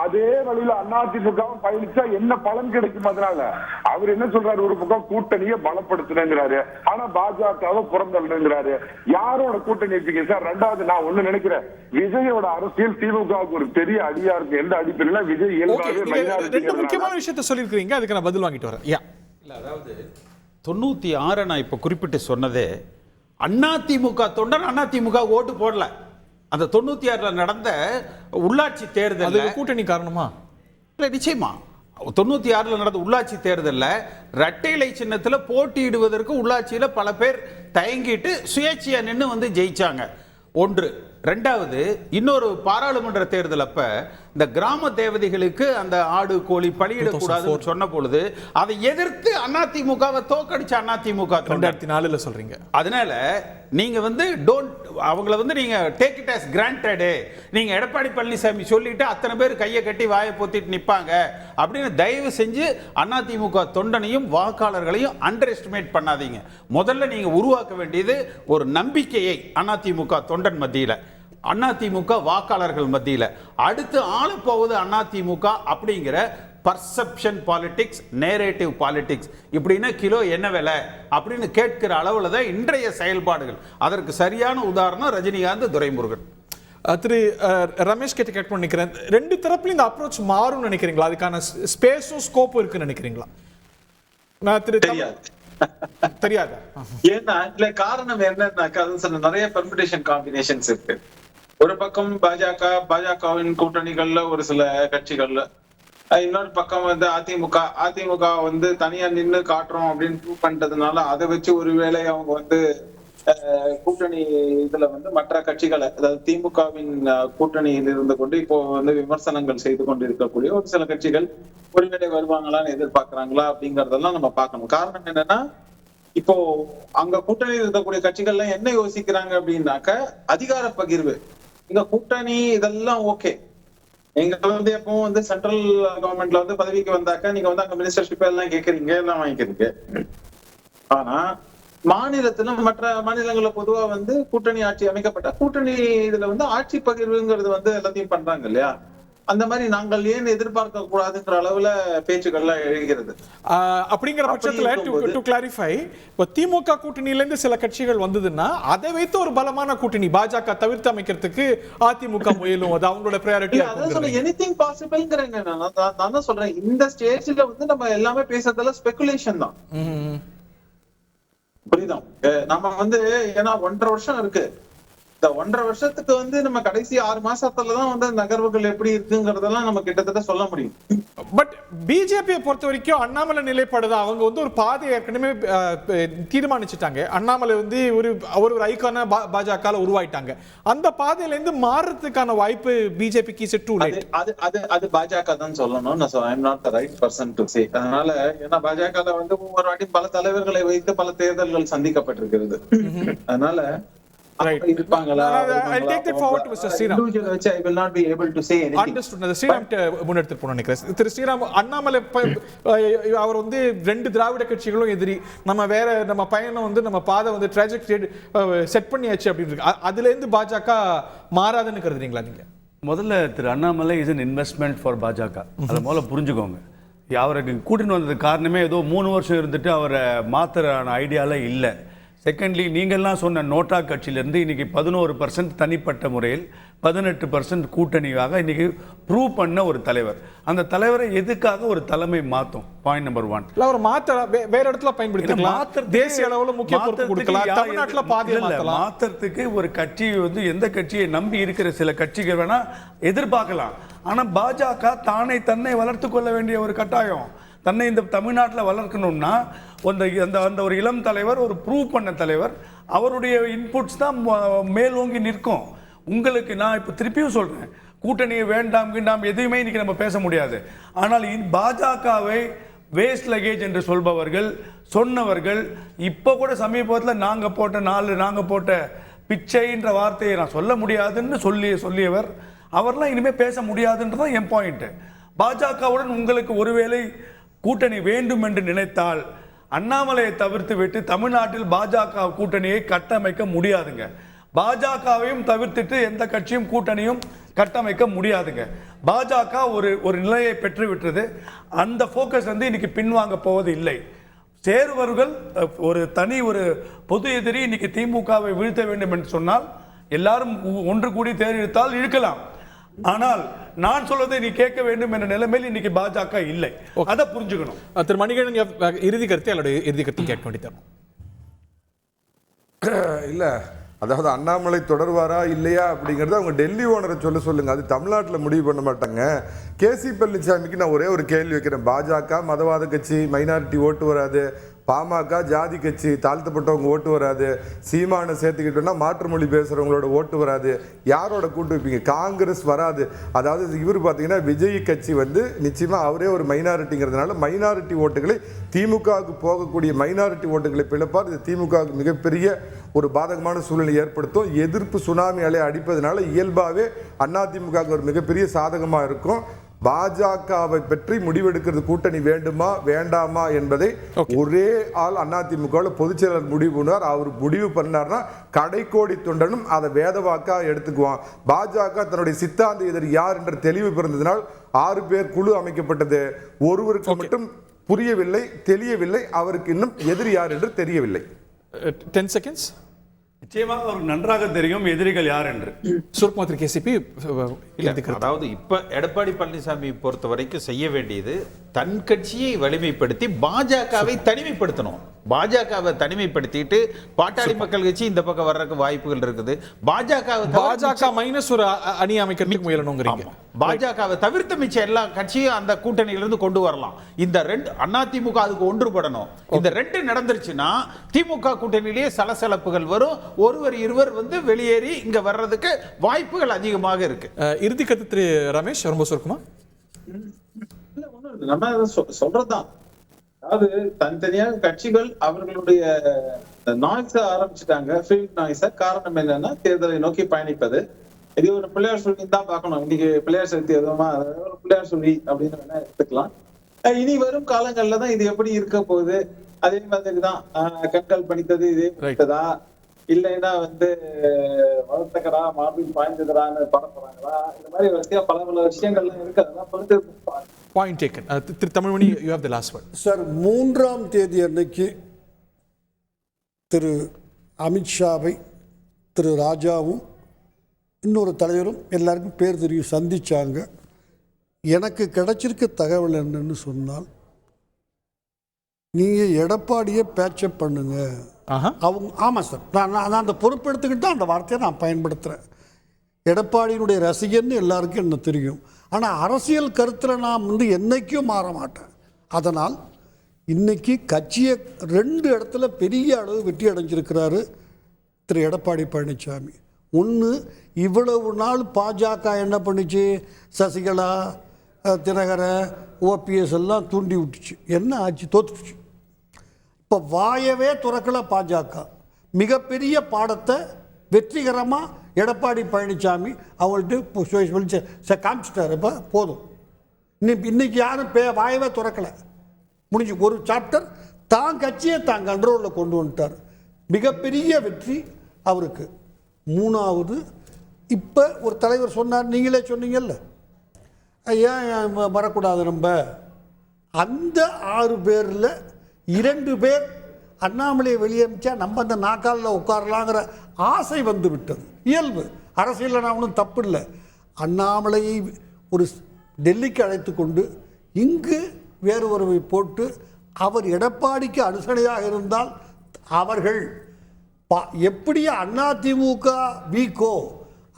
அதே வழியில அதிமுகவும் பயணிச்சா என்ன பலன் கிடைக்கும்? அதனால அவர் என்ன சொல்றாரு, ஒரு பக்கம் கூட்டணியை பலப்படுத்துறாரு, ஆனா பாஜகவை புறந்தள்ளுங்கிறாரு. யாரோட கூட்டணி இருக்கீங்க சார்? ரெண்டாவது நான் ஒண்ணு நினைக்கிறேன், விஜயோட அரசியல் திமுகவுக்கு ஒரு பெரிய அடியா இருக்கு. எந்த அடிப்படையில விஜய் ரெண்டு முக்கியமான விஷயத்தை சொல்லியிருக்கீங்க, அதுக்கு நான் பதில் வாங்கிட்டு வரேன். இல்ல, அதாவது 96 நான் இப்ப குறிப்பிட்டு சொன்னதே, அதிமுக தொண்டன் அதிமுக ஓட்டு போடல. அந்த 96ல நடந்த உள்ளாட்சி தேர்தல் கூட்டணி காரணமா? இல்ல, நிச்சயமா 96ல நடந்த உள்ளாட்சி தேர்தலில் இரட்டை இலை சின்னத்துல போட்டியிடுவதற்கு உள்ளாட்சியில பல பேர் தயங்கிட்டு சுயேட்சையா நின்று வந்து ஜெயிச்சாங்க. ஒன்று. ரெண்டாவது, இன்னொரு பாராளுமன்ற தேர்தல் அப்ப இந்த கிராம தேவதைகளுக்கு அந்த ஆடு கோழி பலியிடக்கூடாதுன்னு சொன்ன பொழுது அதை எதிர்த்து அதிமுகவை தோக்கடிச்ச அதிமுக 2004ல சொல்றீங்க. அதனால நீங்க வந்து அவங்கள வந்து நீங்க டேக் இட் as granted. நீங்க எடப்பாடி பழனிசாமி சொல்லிட்டு அத்தனை பேர் கையை கட்டி வாயை பொத்திட்டு நிப்பாங்க அப்படின்னு தயவு செஞ்சு அதிமுக தொண்டனையும் வாக்காளர்களையும் அண்டர் எஸ்டிமேட் பண்ணாதீங்க. முதல்ல நீங்க உருவாக்க வேண்டியது ஒரு நம்பிக்கையை அதிமுக தொண்டன் மத்தியில, அதிமுக வாக்காளர்கள் மத்தியில. அடுத்து ஆளப்போவது அதிமுக அப்படிங்கிற பர்செப்ஷன் பாலிடிக்ஸ், நேரேட்டிவ் பாலிடிக்ஸ், இப்படின்னா கிலோ என்ன விலை அப்படின்னு கேட்கிற அளவுல தான் இன்றைய செயல்பாடுகள். அதற்கு சரியான உதாரணம் ரஜினிகாந்த், துரைமுருகன். திரு ரமேஷ் கிட்ட கேட் பண்ணிக்கிறேன், ரெண்டு தரப்புல இந்த அப்ரோச் மாறும் நினைக்கிறீங்களா? அதுக்கான ஸ்பேஸும் ஸ்கோப்பும் இருக்குன்னு நினைக்கிறீங்களா? நான் தெரியாது. ஏன்னா இல்ல காரணம் என்னன்னாக்கா, நிறைய பெர்முடேஷன் காம்பினேஷன்ஸ் இருக்கு. ஒரு பக்கம் பாஜகவின் கூட்டணிகள்ல ஒரு சில கட்சிகள்ல, இன்னொரு பக்கம் வந்து அதிமுக வந்து தனியா நின்று காட்டுறோம் அப்படின்னு ப்ரூவ் பண்ணிட்டதுனால அதை வச்சு ஒருவேளை அவங்க வந்து கூட்டணி இதுல வந்து மற்ற கட்சிகளை, அதாவது திமுகவின் கூட்டணியில் இருந்து கொண்டு இப்போ வந்து விமர்சனங்கள் செய்து கொண்டு இருக்கக்கூடிய ஒரு சில கட்சிகள் ஒருவேளை வருவாங்களான்னு எதிர்பார்க்கறாங்களா அப்படிங்கறதெல்லாம் நம்ம பார்க்கணும். காரணம் என்னன்னா, இப்போ அங்க கூட்டணியில் இருக்கக்கூடிய கட்சிகள்லாம் என்ன யோசிக்கிறாங்க அப்படின்னாக்க, அதிகார பகிர்வு. இங்க கூட்டணி இதெல்லாம் ஓகே, நீங்க வந்து எப்பவும் வந்து சென்ட்ரல் கவர்மெண்ட்ல வந்து பதவிக்கு வந்தாக்க நீங்க வந்து அங்க மினிஸ்டர்ஷிப் எல்லாம் கேட்கறீங்க, எல்லாம் வாங்கிக்கிறீங்க. ஆனா மாநிலத்துல மற்ற மாநிலங்கள்ல பொதுவா வந்து கூட்டணி ஆட்சி அமைக்கப்பட்ட கூட்டணி இதுல வந்து ஆட்சி பகிர்வுங்கிறது வந்து எல்லாத்தையும் பண்றாங்க இல்லையா? அந்த மாதிரி நாங்கள் ஏன் எதிர்பார்க்க கூடாதுங்கிற அளவுல பேச்சுக்கள்லாம் எழுகிறது. அப்படிங்கிற பட்சத்துல டு கிளாரிஃபை, இப்போ திமுக கூட்டணியில இருந்து சில கட்சிகள் வந்ததுன்னா அதை வைத்து ஒரு பலமான கூட்டணி பாஜக தவிர்த்து அமைக்கிறதுக்கு அதிமுக முயலும், அது அவங்களோட ப்ரையாரிட்டி. அதான் சொல்றேன், எனிதிங் பாசிபிள்ங்கறேங்க. நான் தான் சொல்றேன், இந்த ஸ்டேஜ்ல வந்து நம்ம எல்லாமே பேசுறதெல்லாம் ஸ்பெகுலேஷன் தான். புரியுதா? நம்ம வந்து ஏன்னா 1.5 வருஷம் இருக்கு. இந்த 1.5 வருஷத்துக்கு வந்து நம்ம கடைசி 6 மாசத்துலதான் வந்து நகர்வுகள் எப்படி இருக்குங்கிறதெல்லாம் நம்ம கிட்டத்தட்ட சொல்ல முடியும். பட் பிஜேபியை பொறுத்த வரைக்கும் அண்ணாமலை நிலைப்பாடுதான். அவங்க வந்து ஒரு பாதையை ஏற்கனவே தீர்மானிச்சுட்டாங்க. அண்ணாமலை வந்து ஒரு ஐகான பாஜக உருவாயிட்டாங்க. அந்த பாதையில இருந்து மாறுறதுக்கான வாய்ப்பு பிஜேபிக்கு இஸ் டூ லேட். அது பாஜக தான் சொல்லணும். I am not the right person to say. அதனால ஏன்னா பாஜகல வந்து ஒவ்வொரு வாட்டி பல தலைவர்களை வைத்து பல தேர்தல்கள் சந்திக்கப்பட்டிருக்கிறது. அதனால இருப்பாங்களா? I'll take that forward to Mr. Sriram. I will not be able to say anything. Understood. Sriram முன்னெடுத்து போன நினைக்கிறேன். திரு ஸ்ரீராம், அண்ணாமலை அவர் வந்து 2 திராவிட கட்சிகளும் எதிரி, நம்ம பயணம் வந்து நம்ம பாதை வந்து ட்ராஜெக்டரி செட் பண்ணியாச்சு அப்படின்னு இருக்கு. அதுல இருந்து பாஜக மாறாதுன்னு கருதுறீங்களா நீங்க? முதல்ல Thiru Annamalai is an investment for பாஜக. அதை முதல்ல புரிஞ்சுக்கோங்க. அவருக்கு கூட்டின்னு வந்ததுக்கு காரணமே ஏதோ 3 வருஷம் இருந்துட்டு அவரை மாத்திரான ஐடியால இல்லை. செகண்ட்லி, நீங்கள்லாம் சொன்ன நோட்டா கட்சியிலேருந்து இன்றைக்கி 11% தனிப்பட்ட முறையில் 18% கூட்டணியாக இன்றைக்கி ப்ரூவ் பண்ண ஒரு தலைவர். அந்த தலைவரை எதுக்காக ஒரு தலைமை மாற்றும்? Point number 1. அவர் வேற இடத்துல பயன்படுத்திக்கலாம், தேசிய அளவில் முக்கியத்துவம் கொடுக்கலாம், தமிழ்நாட்டில் பாதி மாற்றுறதுக்கு ஒரு கட்சி வந்து எந்த கட்சியை நம்பி இருக்கிற சில கட்சிகள் வேணால் எதிர்பார்க்கலாம். ஆனால் பாஜக தன்னை வளர்த்து கொள்ள வேண்டிய ஒரு கட்டாயம். தன்னை இந்த தமிழ்நாட்டில் வளர்க்கணும்னா அந்த ஒரு இளம் தலைவர், ஒரு ப்ரூவ் பண்ண தலைவர், அவருடைய இன்புட்ஸ் தான் மேலோங்கி நிற்கும். உங்களுக்கு நான் இப்போ திருப்பியும் சொல்கிறேன், கூட்டணியை வேண்டாம் எதுவுமே இன்னைக்கு நம்ம பேச முடியாது. ஆனால் பாஜகவை வேஸ்ட் லக்கேஜ் என்று சொல்பவர்கள் சொன்னவர்கள் இப்போ கூட சமீபத்தில் நாங்கள் போட்ட பிச்சைன்ற வார்த்தையை நான் சொல்ல முடியாதுன்னு சொல்லியவர் அவர்லாம் இனிமேல் பேச முடியாதுன்றதான் என் பாயிண்ட். பாஜகவுடன் உங்களுக்கு ஒருவேளை கூட்டணி வேண்டும் என்று நினைத்தால் அண்ணாமலையை தவிர்த்து விட்டு தமிழ்நாட்டில் பாஜக கூட்டணியை கட்டமைக்க முடியாதுங்க. பாஜகவையும் தவிர்த்துட்டு எந்த கட்சியும் கூட்டணியும் கட்டமைக்க முடியாதுங்க. பாஜக ஒரு நிலையை பெற்று விட்டது. அந்த ஃபோக்கஸ் வந்து இன்னைக்கு பின்வாங்க போவது இல்லை. சேருவர்கள் ஒரு பொது எதிரி இன்னைக்கு திமுகவை வீழ்த்த வேண்டும் என்று சொன்னால் எல்லாரும் ஒன்று கூடி தேர்ந்தெடுத்தால் இழுக்கலாம். ஆனால் நான் சொல்வதை நீ கேட்க வேண்டும் என்ற நிலைமையில் இன்னைக்கு பாஜக இல்லை. அதை புரிஞ்சுக்கணும். திரு மணிகண்டன் இறுதி கருத்து கேட்க வேண்டியது இல்ல, அதாவது அண்ணாமலை தொடர்வாரா இல்லையா அப்படிங்கறத அவங்க டெல்லி ஓனரை சொல்லுங்க. அது தமிழ்நாட்டில் முடிவு பண்ண மாட்டாங்க. கேசி பழனிசாமிக்கு நான் ஒரே ஒரு கேள்வி வைக்கிறேன். பாஜக மதவாத கட்சி, மைனாரிட்டி ஓட்டு வராது. பாமக ஜாதி கட்சி, தாழ்த்தப்பட்டவங்க ஓட்டு வராது. சீமானை சேர்த்துக்கிட்டோம்னா மாற்று மொழி பேசுறவங்களோட ஓட்டு வராது. யாரோட கூட்டு வைப்பீங்க? காங்கிரஸ் வராது. அதாவது இவர் பார்த்தீங்கன்னா விஜய் கட்சி வந்து நிச்சயமா அவரே ஒரு மைனாரிட்டிங்கிறதுனால மைனாரிட்டி ஓட்டுகளை திமுகவுக்கு போகக்கூடிய மைனாரிட்டி ஓட்டுகளை பிளப்பார். இது திமுகவுக்கு மிகப்பெரிய ஒரு பாதகமான சூழ்நிலை ஏற்படுத்தும். எதிர்ப்பு சுனாமி அலை அடிப்பதனால இயல்பாகவே அதிமுகவுக்கு ஒரு மிகப்பெரிய சாதகமாக இருக்கும். பாஜகவை பற்றி முடிவெடுக்கிறது கூட்டணி வேண்டுமா வேண்டாமா என்பதை ஒரே ஆள் அதிமுக பொதுச் செயலர் முடிவு பண்ணுவார். அவர் முடிவு பண்ணார்னா கடைக்கோடி தொண்டனும் அதை வேதவாக்கா எடுத்துக்குவான். பாஜக தன்னுடைய சித்தாந்த எதிரி யார் என்ற தெளிவு பிறந்ததினால் 6 பேர் குழு அமைக்கப்பட்டது. ஒருவருக்கு மட்டும் புரியவில்லை, தெரியவில்லை, அவருக்கு இன்னும் எதிரி யார் என்று தெரியவில்லை. 10 seconds. நிச்சயமாக அவருக்கு நன்றாக தெரியும் எதிரிகள் யார் என்று. சுருக்குமாத்திரி கேசிபி, அதாவது இப்ப எடப்பாடி பழனிசாமி பொறுத்த வரைக்கும் செய்ய வேண்டியது தன் கட்சியை வலிமைப்படுத்தி பாஜகவை தனிமைப்படுத்தணும். பாஜகவை தனிமைப்படுத்திட்டு பாட்டாளி மக்கள் கட்சி இந்த பக்கம் வர்றதுக்கு வாய்ப்புகள் இருக்குது. பாஜக மைனஸ் ஒரு அணி அமைக்கிறதுக்கு முயலணுங்கிறீங்க. பாஜகவை தவிர்த்து மிச்ச எல்லா கட்சியும் அந்த கூட்டணியிலிருந்து கொண்டு வரலாம். இந்த 2 அதிமுக அதுக்கு ஒன்றுபடணும். இந்த 2 நடந்துருச்சுன்னா திமுக கூட்டணியிலேயே சலசலப்புகள் வரும். ஒருவர் இருவர் வந்து வெளியேறி இங்க வர்றதுக்கு வாய்ப்புகள் அதிகமாக இருக்கு. இறுதி கருத்து திரு ரமேஷ், ரொம்ப சுருக்கமா. நம்ம சொல்றதுதான், அதாவது தனித்தனியாக கட்சிகள் அவர்களுடைய நாய்ஸ ஆரம்பிச்சுட்டாங்க. ஃபீல்ட் நாய்ஸ. காரணம் என்னன்னா தேர்தலை நோக்கி பயணிப்பது. இது ஒரு பிள்ளையார் சொல்லி தான் பார்க்கணும். இன்னைக்கு பிள்ளையார் சக்தி எதுவுமா ஒரு பிள்ளையார் சொல்லி அப்படின்னு வேணா எடுத்துக்கலாம். இனி வரும் காலங்கள்ல தான் இது எப்படி இருக்க போகுது, அதே மாதிரிதான் கண்கள் பணித்தது இதே படித்ததா இல்லைன்னா வந்து வளர்த்தக்கடா மார்பில் பாய்ந்ததுடான்னு பரப்புறாங்களா, இந்த மாதிரி வரிசையா பல விஷயங்கள்லாம் இருக்கு. அதெல்லாம் பொறுத்து point taken. Thiru Tamilmani, you have the last word. Sir, 3ஆம் தேதி அன்னைக்கு திரு அமித்ஷாவை திரு ராஜாவும் இன்னொரு தலைவரும் எல்லாருக்கும் பேர் தெரியும் சந்திச்சாங்க. எனக்கு கிடைச்சிருக்க தகவல் என்னன்னு சொன்னால், நீங்கள் எடப்பாடியை பேச்சப் பண்ணுங்க அவங்க. ஆமாம் சார், நான் அந்த பொறுப்பெடுத்துக்கிட்டு அந்த வார்த்தையை நான் பயன்படுத்துகிறேன். எடப்பாடியினுடைய ரசிகன்னு எல்லாருக்கும் என்ன தெரியும். ஆனால் அரசியல் கருத்தில் நான் வந்து என்றைக்கும் மாற மாட்டேன். அதனால் இன்னைக்கு கட்சியை 2 இடத்துல பெரிய அளவு வெற்றி அடைஞ்சிருக்கிறாரு திரு எடப்பாடி பழனிசாமி. ஒன்று, இவ்வளவு நாள் பாஜக என்ன பண்ணிச்சு, சசிகலா, தினகர, ஓபிஎஸ் எல்லாம் தூண்டி விட்டுச்சு. என்ன ஆச்சு, தோத்துச்சு. இப்போ வாயவே துறக்கல பாஜக. மிகப்பெரிய பாடத்தை வெற்றிகரமாக எடப்பாடி பழனிசாமி அவங்கள்ட்ட காமிச்சிட்டாரு. இப்போ போதும், இன்னைக்கு யாரும் வாயவே துறக்கலை, முடிஞ்சு. ஒரு சாப்டர் தான் கட்சியை தான் கண்ட்ரோலில் கொண்டு வந்துட்டார். மிகப்பெரிய வெற்றி அவருக்கு. 3வது, இப்போ ஒரு தலைவர் சொன்னார், நீங்களே சொன்னீங்கல்ல, ஏன் வரக்கூடாது நம்ம. அந்த 6 பேரில் 2 பேர் அண்ணாமலையை வெளியேற்றா நம்ம அந்த நாக்காலில் உட்காரலாங்கிற ஆசை வந்து விட்டது. இயல்பு அரசியலில் நான் ஒன்றும் தப்பு இல்லை. அண்ணாமலையை ஒரு டெல்லிக்கு அழைத்து கொண்டு இங்கு வேறு ஒருவை போட்டு அவர் எடப்பாடிக்கு அனுசரணையாக இருந்தால் அவர்கள் எப்படி அதிமுக வீக்கோ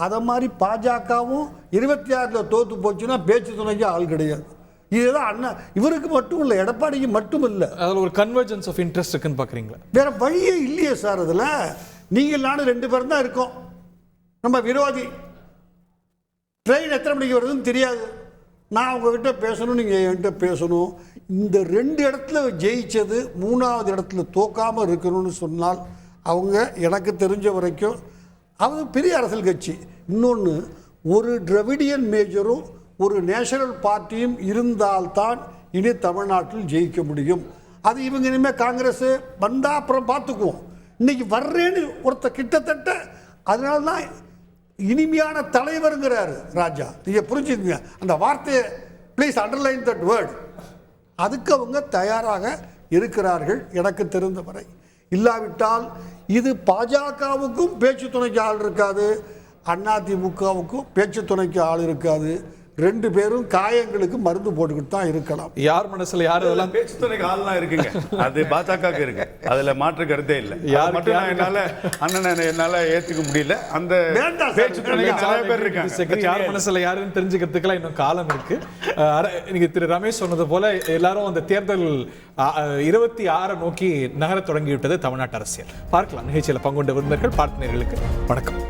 அதை மாதிரி பாஜகவும் 26 தோத்து போச்சுன்னா பேச்சு துணைக்கு ஆள் கிடையாது. இதுதான் அண்ணா இவருக்கு மட்டும் இல்லை, எடப்பாடிக்கு மட்டும் இல்லை. அதில் ஒரு கன்வர்ஜென்ஸ் ஆஃப் இன்ட்ரெஸ்ட் இருக்குன்னு பார்க்குறீங்களா? வேற வழியே இல்லையே சார். அதில் நீங்கள் நானும் 2 பேரும் தான் இருக்கோம். நம்ம விரோதி. ட்ரெயின் எத்தனை மணிக்கு வருதுன்னு தெரியாது. நான் உங்ககிட்ட பேசணும், நீங்கள் என்கிட்ட பேசணும். இந்த 2 இடத்துல ஜெயிச்சது 3வது இடத்துல தோக்காமல் இருக்கணும்னு சொன்னால் அவங்க எனக்கு தெரிஞ்ச வரைக்கும் அது பெரிய அரசியல் கட்சி. இன்னொன்று, ஒரு திராவிடியன் மேஜரும் ஒரு நேஷனல் பார்ட்டியும் இருந்தால்தான் இனி தமிழ்நாட்டில் ஜெயிக்க முடியும். அது இவங்க இனிமேல் காங்கிரஸ் வந்தால் அப்புறம் பார்த்துக்குவோம். இன்னைக்கு வர்றேன்னு ஒருத்தர் கிட்டத்தட்ட அதனால தான் இனிமையான தலைவருங்கிறாரு ராஜா. நீங்கள் புரிஞ்சுக்குங்க அந்த வார்த்தையை, ப்ளீஸ் அண்டர்லைன் தட் வேர்ட். அதுக்கு அவங்க தயாராக இருக்கிறார்கள் எனக்கு தெரிந்த வரை. இல்லாவிட்டால் இது பாஜகவுக்கும் பேச்சு துணைக்கு ஆள் இருக்காது, அதிமுகவுக்கும் பேச்சு துணைக்கு ஆள் இருக்காது. 2 பேரும் காயங்களுக்கு மருந்து போட்டுக்கிட்டு தான் இருக்கலாம். யார் மனசுல யார் இதெல்லாம் பேச்சு துணைக்கு ஆள்லாம் இருக்குங்க, அது பாஜகவுக்கு இருக்கு, அதுல மாற்று கருத்தே இல்லை. மட்டும் என்னால ஏத்துக்க முடியல. அந்த பேச்சு துணைக்கு நிறைய பேர் இருக்காங்க. யார் மனசுல யாருன்னு தெரிஞ்சுக்கிறதுக்கெல்லாம் இன்னும் காலம் இருக்கு. நீங்க திரு ரமேஷ் சொன்னது போல எல்லாரும் அந்த தேர்தல் 26 நோக்கி நகர தொடங்கிவிட்டது தமிழ்நாட்டு அரசியல். பார்க்கலாம். நிகழ்ச்சியில் பங்குண்ட விருந்தினர்கள், பார்ட்னர்களுக்கு வணக்கம்.